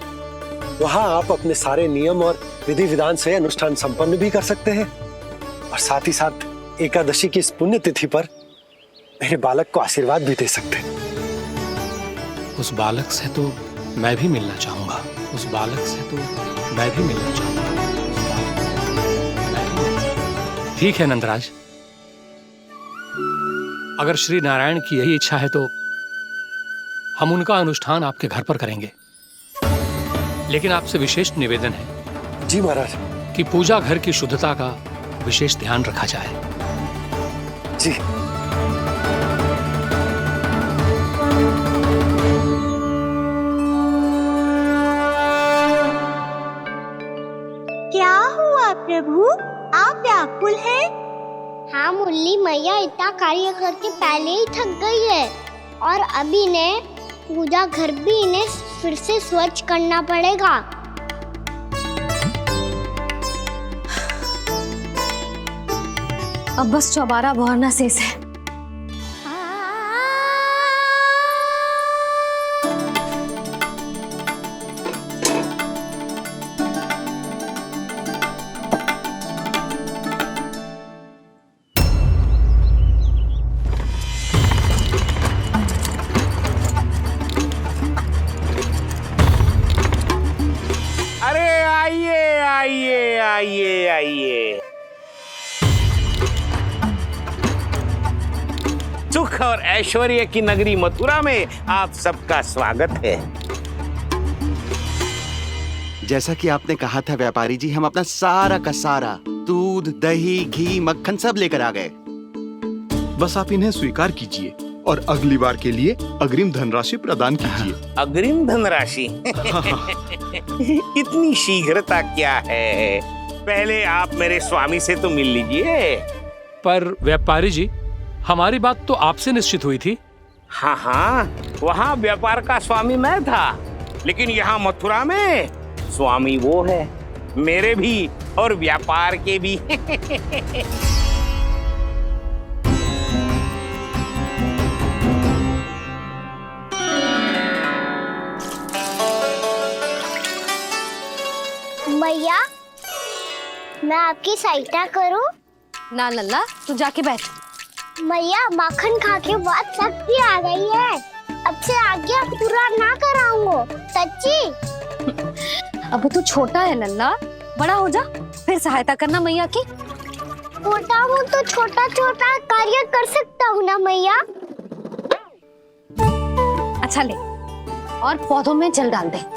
वहां आप अपने सारे नियम और विधि विधान से अनुष्ठान संपन्न भी कर सकते हैं और साथ ही साथ एकादशी की इस पुण्य तिथि पर मेरे बालक को आशीर्वाद भी दे सकते हैं। उस बालक से तो मैं भी मिलना चाहूंगा। उस बालक से तो मैं भी मिलना चाहूंगा। ठीक है नंदराज, अगर श्री नारायण की यही इच्छा है तो हम उनका अनुष्ठान आपके घर पर करेंगे। लेकिन आपसे विशेष निवेदन है जी महाराज कि पूजा घर की शुद्धता का विशेष ध्यान रखा जाए। जी। क्या हुआ प्रभु, आप व्याकुल हैं? हाँ मुरली मैया इतना कार्य करके पहले ही थक गई है और अभी ने पूजा घर भी इन्हें फिर से स्वच्छ करना पड़ेगा। अब बस चौबारा बहरना शेष है। अरे आइए आइए आइए आइए, सुख और ऐश्वर्य की नगरी मथुरा में आप सबका स्वागत है। जैसा कि आपने कहा था व्यापारी जी, हम अपना सारा का सारा दूध, दही, घी, मक्खन सब लेकर आ गए। बस आप इन्हें स्वीकार कीजिए और अगली बार के लिए अग्रिम धनराशि प्रदान कीजिए। अग्रिम धनराशि? इतनी शीघ्रता क्या है? पहले आप मेरे स्वामी से तो मिल लीजिए। पर व्यापारी जी, हमारी बात तो आपसे निश्चित हुई थी। हाँ हाँ, वहाँ व्यापार का स्वामी मैं था, लेकिन यहाँ मथुरा में स्वामी वो है, मेरे भी और व्यापार के भी। मैया मैं आपकी सहायता करूं? ना लल्ला, तू जाके बैठ। मैया माखन खा के बहुत शक्ति आ गई है, अब से आगे पूरा ना कराऊंगा। सच्ची? अब तू छोटा है लल्ला, बड़ा हो जा फिर सहायता करना मैया की। छोटा हूँ तो छोटा छोटा कार्य कर सकता हूँ ना मैया। अच्छा ले, और पौधों में जल डाल दे।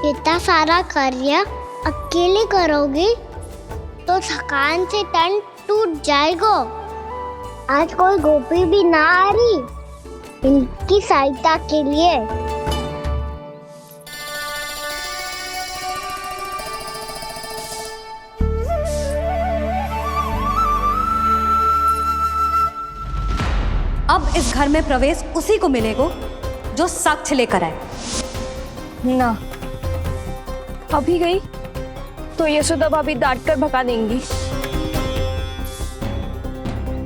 इतना सारा कार्य अकेले करोगी तो थकान से तन टूट जाएगा। आज कोई गोपी भी ना आ रही इनकी सहायता के लिए। अब इस घर में प्रवेश उसी को मिलेगा जो साक्ष्य लेकर आए। ना, अभी गई तो यशोदा भाभी डांट कर भगा देंगी।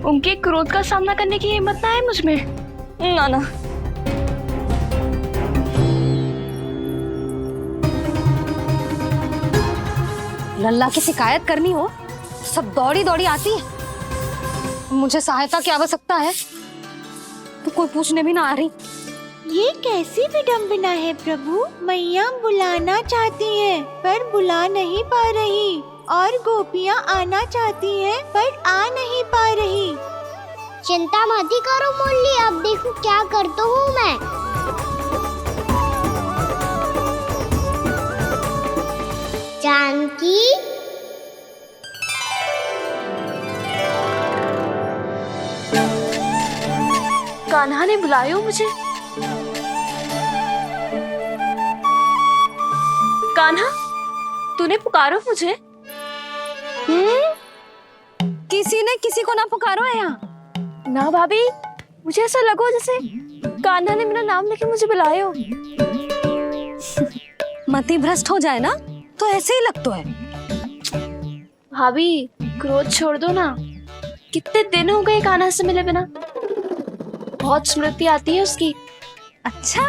उनके क्रोध का सामना करने की हिम्मत ना है मुझ में। ना ना, लल्ला की शिकायत करनी हो सब दौड़ी दौड़ी आती है। मुझे सहायता की आवश्यकता है तो कोई पूछने भी ना आ रही। ये कैसी विडंबना है प्रभु, मैया बुलाना चाहती हैं पर बुला नहीं पा रही, और गोपियाँ आना चाहती हैं पर आ नहीं पा रही। चिंता मत करो मुरली, अब देखो क्या करता हूँ मैं। जानकी, कान्हा ने बुलाया हो मुझे। कान्हा, तूने पुकारो मुझे? किसी ने किसी को ना पुकारो है यहाँ। ना भाभी, मुझे ऐसा लगो जैसे कान्हा ने मेरा नाम लेके मुझे बुलाया हो। मति भ्रष्ट हो जाए ना तो ऐसे ही लगता है। भाभी क्रोध छोड़ दो ना, कितने दिन हो गए कान्हा से मिले बिना, बहुत स्मृति आती है उसकी। अच्छा,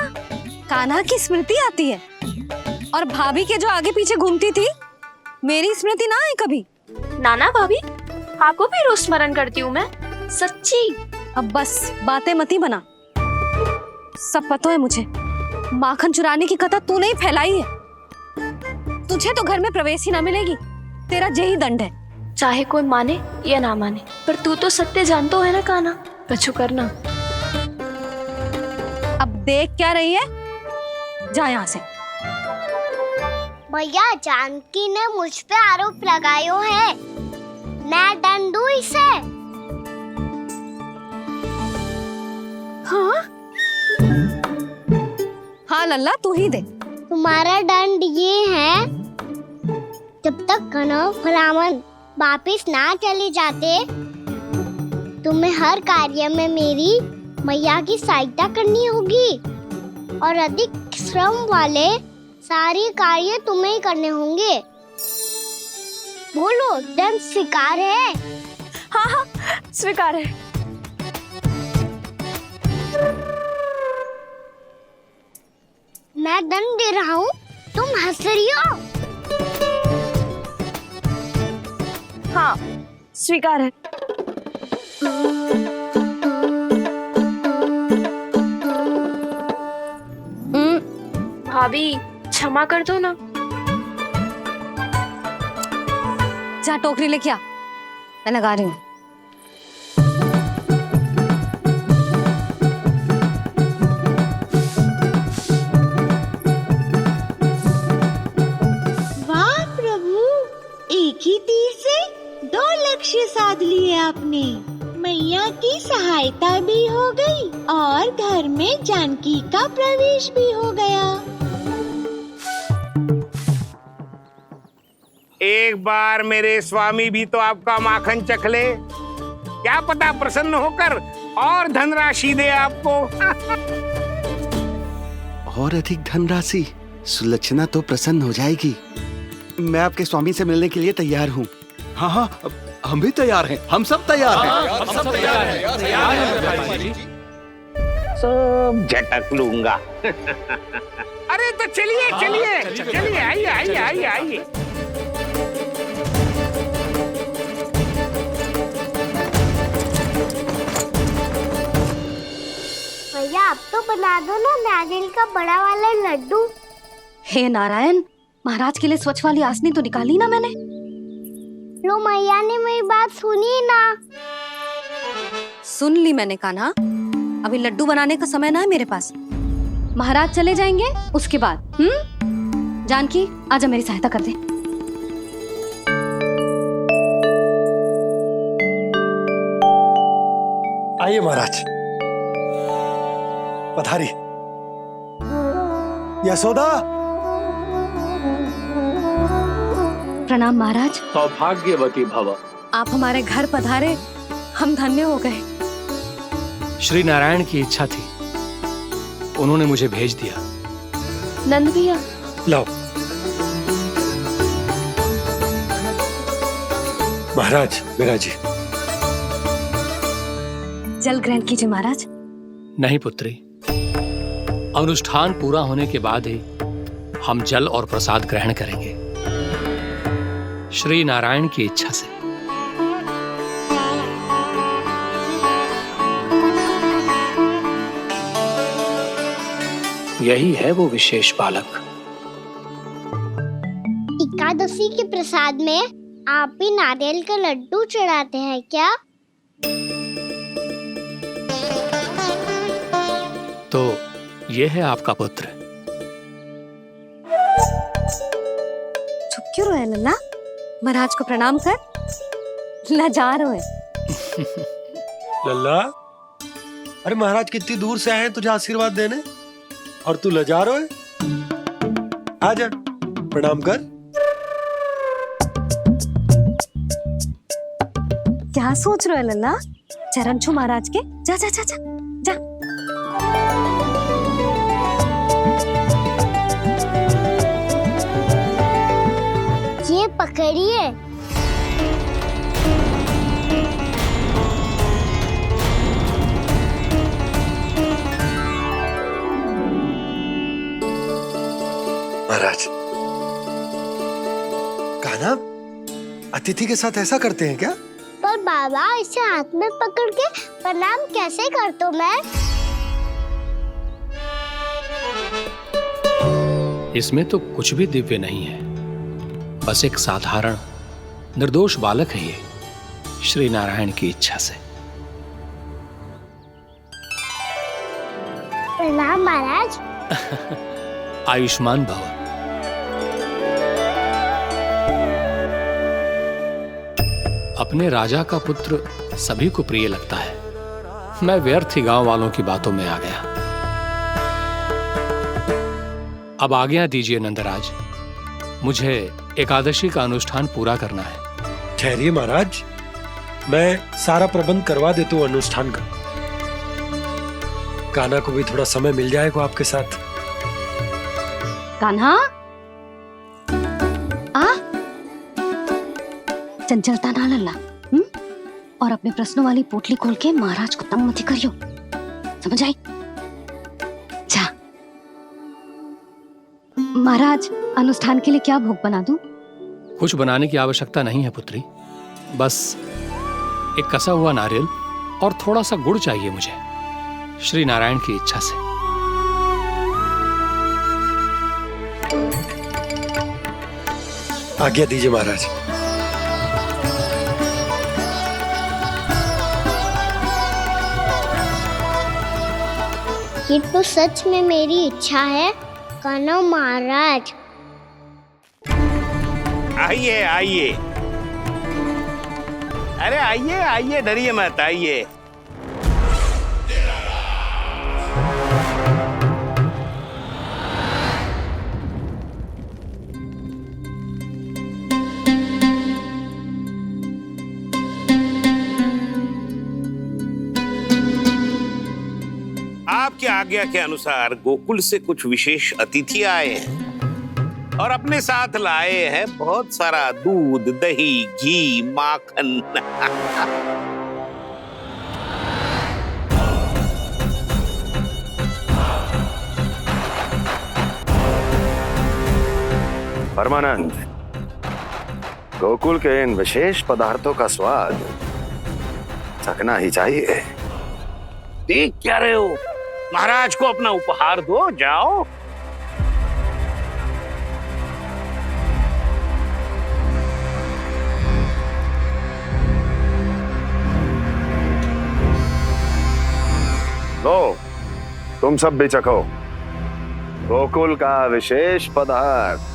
कान्हा की स्मृति आती है? और भाभी के जो आगे पीछे घूमती थी, मेरी स्मृति ना आई कभी? नाना भाभी, आपको भी रोज स्मरण करती हूँ मैं, सच्ची। अब बस बातें मत ही बना, सब पता है मुझे। माखन चुराने की कथा तूने ही फैलाई है। तुझे तो घर में प्रवेश ही ना मिलेगी, तेरा यही दंड है। चाहे कोई माने या ना माने, पर तू तो सत्य जानतो है ना कान्हा, कछु करना। अब देख क्या रही है, जा यहाँ से। भैया, जानकी ने मुझ पे आरोप लगायो है, मैं दंड दूं इसे। हाँ हाँ लल्ला, तू ही दे। तुम्हारा दंड ये है, जब तक कनव ब्राह्मण वापिस ना चले जाते, तुम्हें हर कार्य में मेरी मैया की सहायता करनी होगी और अधिक श्रम वाले सारे कार्य तुम्हें ही करने होंगे। बोलो, दंड स्वीकार है? हाँ हाँ स्वीकार है। मैं दंड दे रहा हूँ, तुम हंस रही हो? हाँ स्वीकार है। भाभी क्षमा कर दो ना। जा टोकरी लेके आ, मैं लगा रही हूँ। वाह प्रभु, एक ही तीर से 2 लक्ष्य साध लिए आपने। मैया की सहायता भी हो गई और घर में जानकी का प्रवेश भी हो गया। एक बार मेरे स्वामी भी तो आपका माखन चख ले, क्या पता प्रसन्न होकर और धनराशि दे आपको। और अधिक धनराशि? सुलक्षणा तो प्रसन्न हो जाएगी। मैं आपके स्वामी से मिलने के लिए तैयार हूँ। हाँ हाँ, हम भी तैयार हैं, हम सब तैयार हैं। हम सब तैयार हैं। सब झटक लूंगा। अरे तो चलिए चलिए चलिए, आइए आइए आइए आइए। भैया, आप तो बना दो ना नारियल का बड़ा वाला लड्डू। हे नारायण, महाराज के लिए स्वच्छ वाली आसनी तो निकाली ना मैंने। लो, मैया ने मेरी बात सुनी ना। सुन ली मैंने कान्हा, अभी लड्डू बनाने का समय ना है मेरे पास। महाराज चले जाएंगे उसके बाद। जानकी, आजा मेरी सहायता कर दे। आइए महाराज, पधारी। यशोदा। प्रणाम महाराज। सौभाग्यवती भव। आप हमारे घर पधारे, हम धन्य हो गए। श्री नारायण की इच्छा थी, उन्होंने मुझे भेज दिया। नंद भैया, लाओ। महाराज, मेरा जी। जल ग्रहण कीजिए महाराज। नहीं पुत्री, अनुष्ठान पूरा होने के बाद ही हम जल और प्रसाद ग्रहण करेंगे, श्री नारायण की इच्छा से। यही है वो विशेष बालक। एकादशी के प्रसाद में आप भी नारियल का लड्डू चढ़ाते हैं क्या? तो ये है आपका पुत्र। चुप क्यों रहे लल्ला? महाराज को प्रणाम कर। लजा रहे लल्ला, अरे महाराज कितनी दूर से आए हैं तुझे आशीर्वाद देने, और तू लजा रहा है? आजा, प्रणाम कर। क्या सोच रहे हो लल्ला? चरण छू महाराज के। जा जा जा जा जा। ये पकड़िए। अतिथि के साथ ऐसा करते हैं क्या? पर बाबा, इसे हाथ में पकड़ के प्रणाम कैसे करता हूँ मैं? इसमें तो कुछ भी दिव्य नहीं है, बस एक साधारण निर्दोष बालक है ये, श्री नारायण की इच्छा से। प्रणाम महाराज। आयुष्मान भव। अपने राजा का पुत्र सभी को प्रिय लगता है। मैं व्यर्थ ही गांव वालों की बातों में आ गया। अब आज्ञा दीजिए नंदराज, मुझे एकादशी का अनुष्ठान पूरा करना है। ठहरिए महाराज, मैं सारा प्रबंध करवा देता हूँ अनुष्ठान का। कान्हा को भी थोड़ा समय मिल जाएगा आपके साथ। कान्हा, आ चंचलता ना लल्ला, और अपने प्रश्नों वाली पोटली खोल के महाराज को तंग मत करियो, समझ आई? जा महाराज, अनुष्ठान के लिए क्या भोग बना दूं? कुछ बनाने की आवश्यकता नहीं है पुत्री, बस एक कसा हुआ नारियल और थोड़ा सा गुड़ चाहिए मुझे, श्री नारायण की इच्छा से। आज्ञा दीजिए महाराज। ये तो सच में मेरी इच्छा है कान्हा महाराज। आइए आइए, अरे आइए आइए, डरिए मत, आइए। आपकी आज्ञा के अनुसार गोकुल से कुछ विशेष अतिथि आए हैं और अपने साथ लाए हैं बहुत सारा दूध, दही, घी, माखन। परमानंद, गोकुल के इन विशेष पदार्थों का स्वाद चखना ही चाहिए। देख क्या रहे हो? महाराज को अपना उपहार दो, जाओ। लो, तुम सब भी चखो गोकुल का विशेष पदार्थ।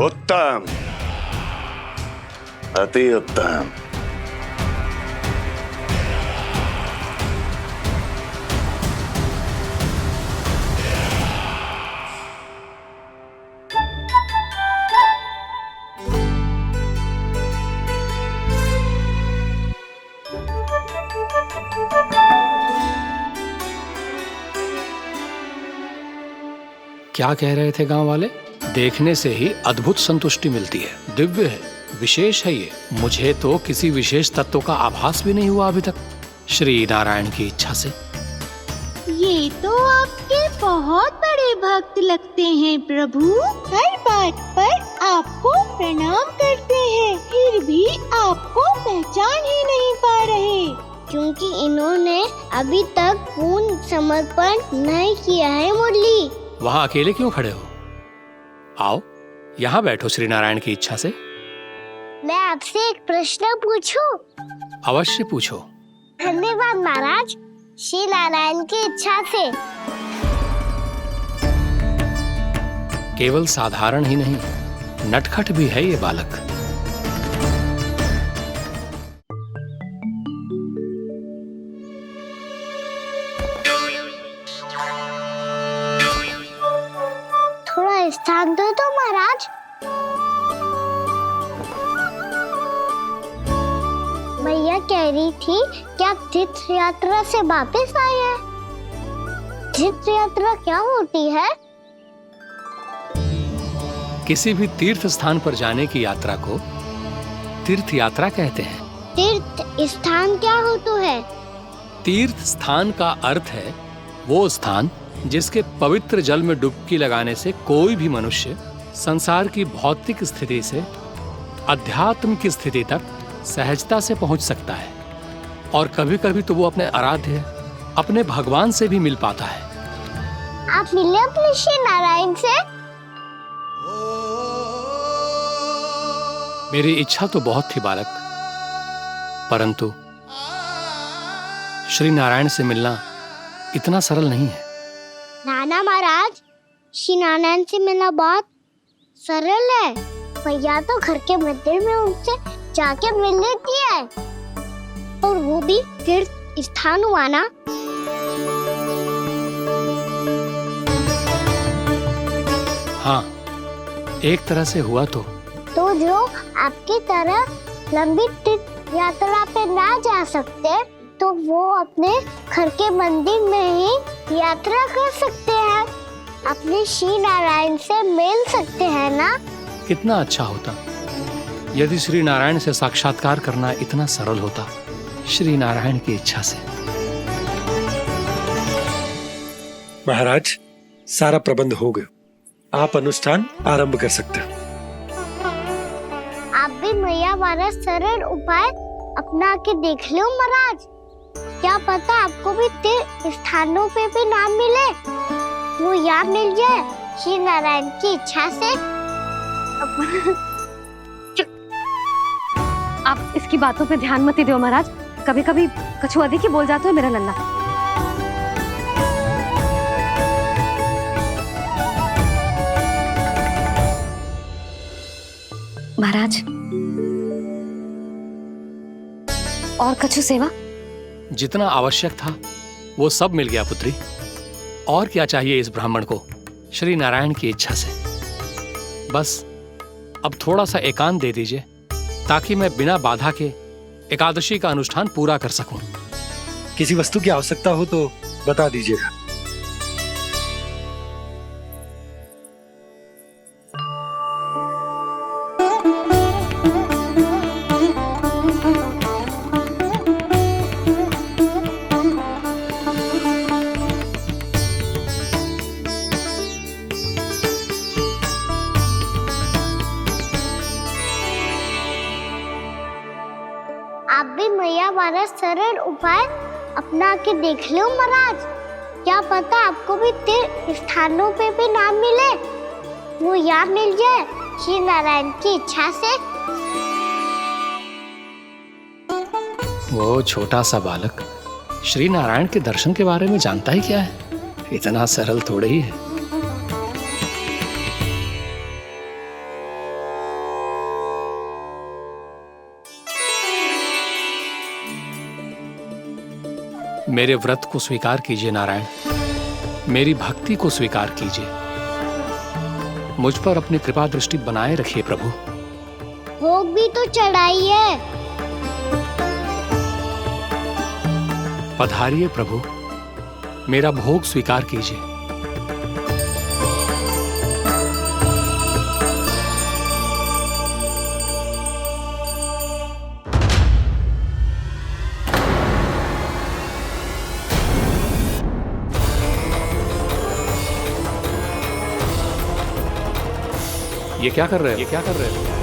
उत्तम, अति उत्तम। क्या कह रहे थे गांव वाले? देखने से ही अद्भुत संतुष्टि मिलती है, दिव्य है, विशेष है ये। मुझे तो किसी विशेष तत्व का आभास भी नहीं हुआ अभी तक, श्री नारायण की इच्छा से। ये तो आपके बहुत बड़े भक्त लगते हैं प्रभु। हर बात पर आपको प्रणाम करते हैं, फिर भी आपको पहचान ही नहीं पा रहे। क्योंकि इन्होंने अभी तक पूर्ण समर्पण नहीं किया है मुरली। वहां अकेले क्यों खड़े हो? आओ, यहाँ बैठो श्री नारायण की इच्छा से। मैं आपसे एक प्रश्न पूछूं? अवश्य पूछो। धन्यवाद महाराज, श्री नारायण की इच्छा से। केवल साधारण ही नहीं, नटखट भी है ये बालक। थोड़ा स्थान दो तो महाराज। भैया कह रही थी कि आप तीर्थ यात्रा से वापस आए हैं। तीर्थ यात्रा क्या होती है? किसी भी तीर्थ स्थान पर जाने की यात्रा को तीर्थ यात्रा कहते हैं। तीर्थ स्थान क्या होता है? तीर्थ स्थान का अर्थ है वो स्थान जिसके पवित्र जल में डुबकी लगाने से कोई भी मनुष्य संसार की भौतिक स्थिति से अध्यात्म की स्थिति तक सहजता से पहुंच सकता है, और कभी कभी तो वो अपने आराध्य अपने भगवान से भी मिल पाता है। आप मिले अपने श्री नारायण से? मेरी इच्छा तो बहुत थी बालक, परंतु श्री नारायण से मिलना इतना सरल नहीं है। नाना महाराज, श्री नारायण से मिलना बहुत सरल है। भैया तो घर के मंदिर में उनसे जाके मिल लेती है, और वो भी तीर्थ स्थान हुआ ना। हाँ, एक तरह से हुआ तो जो आपकी तरह लंबी तीर्थ यात्रा पे ना जा सकते, तो वो अपने घर के मंदिर में ही यात्रा कर सकते हैं, अपने श्री नारायण से मिल सकते हैं ना। कितना अच्छा होता यदि श्री नारायण से साक्षात्कार करना इतना सरल होता, श्री नारायण की इच्छा से। महाराज, सारा प्रबंध हो गया, आप अनुष्ठान आरंभ कर सकते हैं। आप भी मैया वाला सरल उपाय अपना के देख लो महाराज। क्या पता आपको भी तीर्थ स्थानों पे भी नाम मिले, वो याद मिल जाए श्री नारायण की इच्छा से। आप इसकी बातों पे ध्यान मत दो महाराज, कभी कभी कछु अधिक ही बोल जाते हो मेरा नन्ना। महाराज, और कछु सेवा? जितना आवश्यक था वो सब मिल गया पुत्री। और क्या चाहिए इस ब्राह्मण को श्री नारायण की इच्छा से? बस अब थोड़ा सा एकांत दे दीजिए, ताकि मैं बिना बाधा के एकादशी का अनुष्ठान पूरा कर सकूं। किसी वस्तु की आवश्यकता हो तो बता दीजिएगा। आप भी मैया वाला सरल उपाय अपना के देख लो महाराज। क्या पता आपको भी तीर्थ स्थानों पे भी नाम मिले, वो याद मिल जाए श्री नारायण की इच्छा से। वो छोटा सा बालक श्री नारायण के दर्शन के बारे में जानता ही क्या है? इतना सरल थोड़े ही है। मेरे व्रत को स्वीकार कीजिए नारायण, मेरी भक्ति को स्वीकार कीजिए, मुझ पर अपनी कृपा दृष्टि बनाए रखिए प्रभु। भोग भी तो चढ़ाइए। पधारिए प्रभु, मेरा भोग स्वीकार कीजिए। ये क्या कर रहे हो?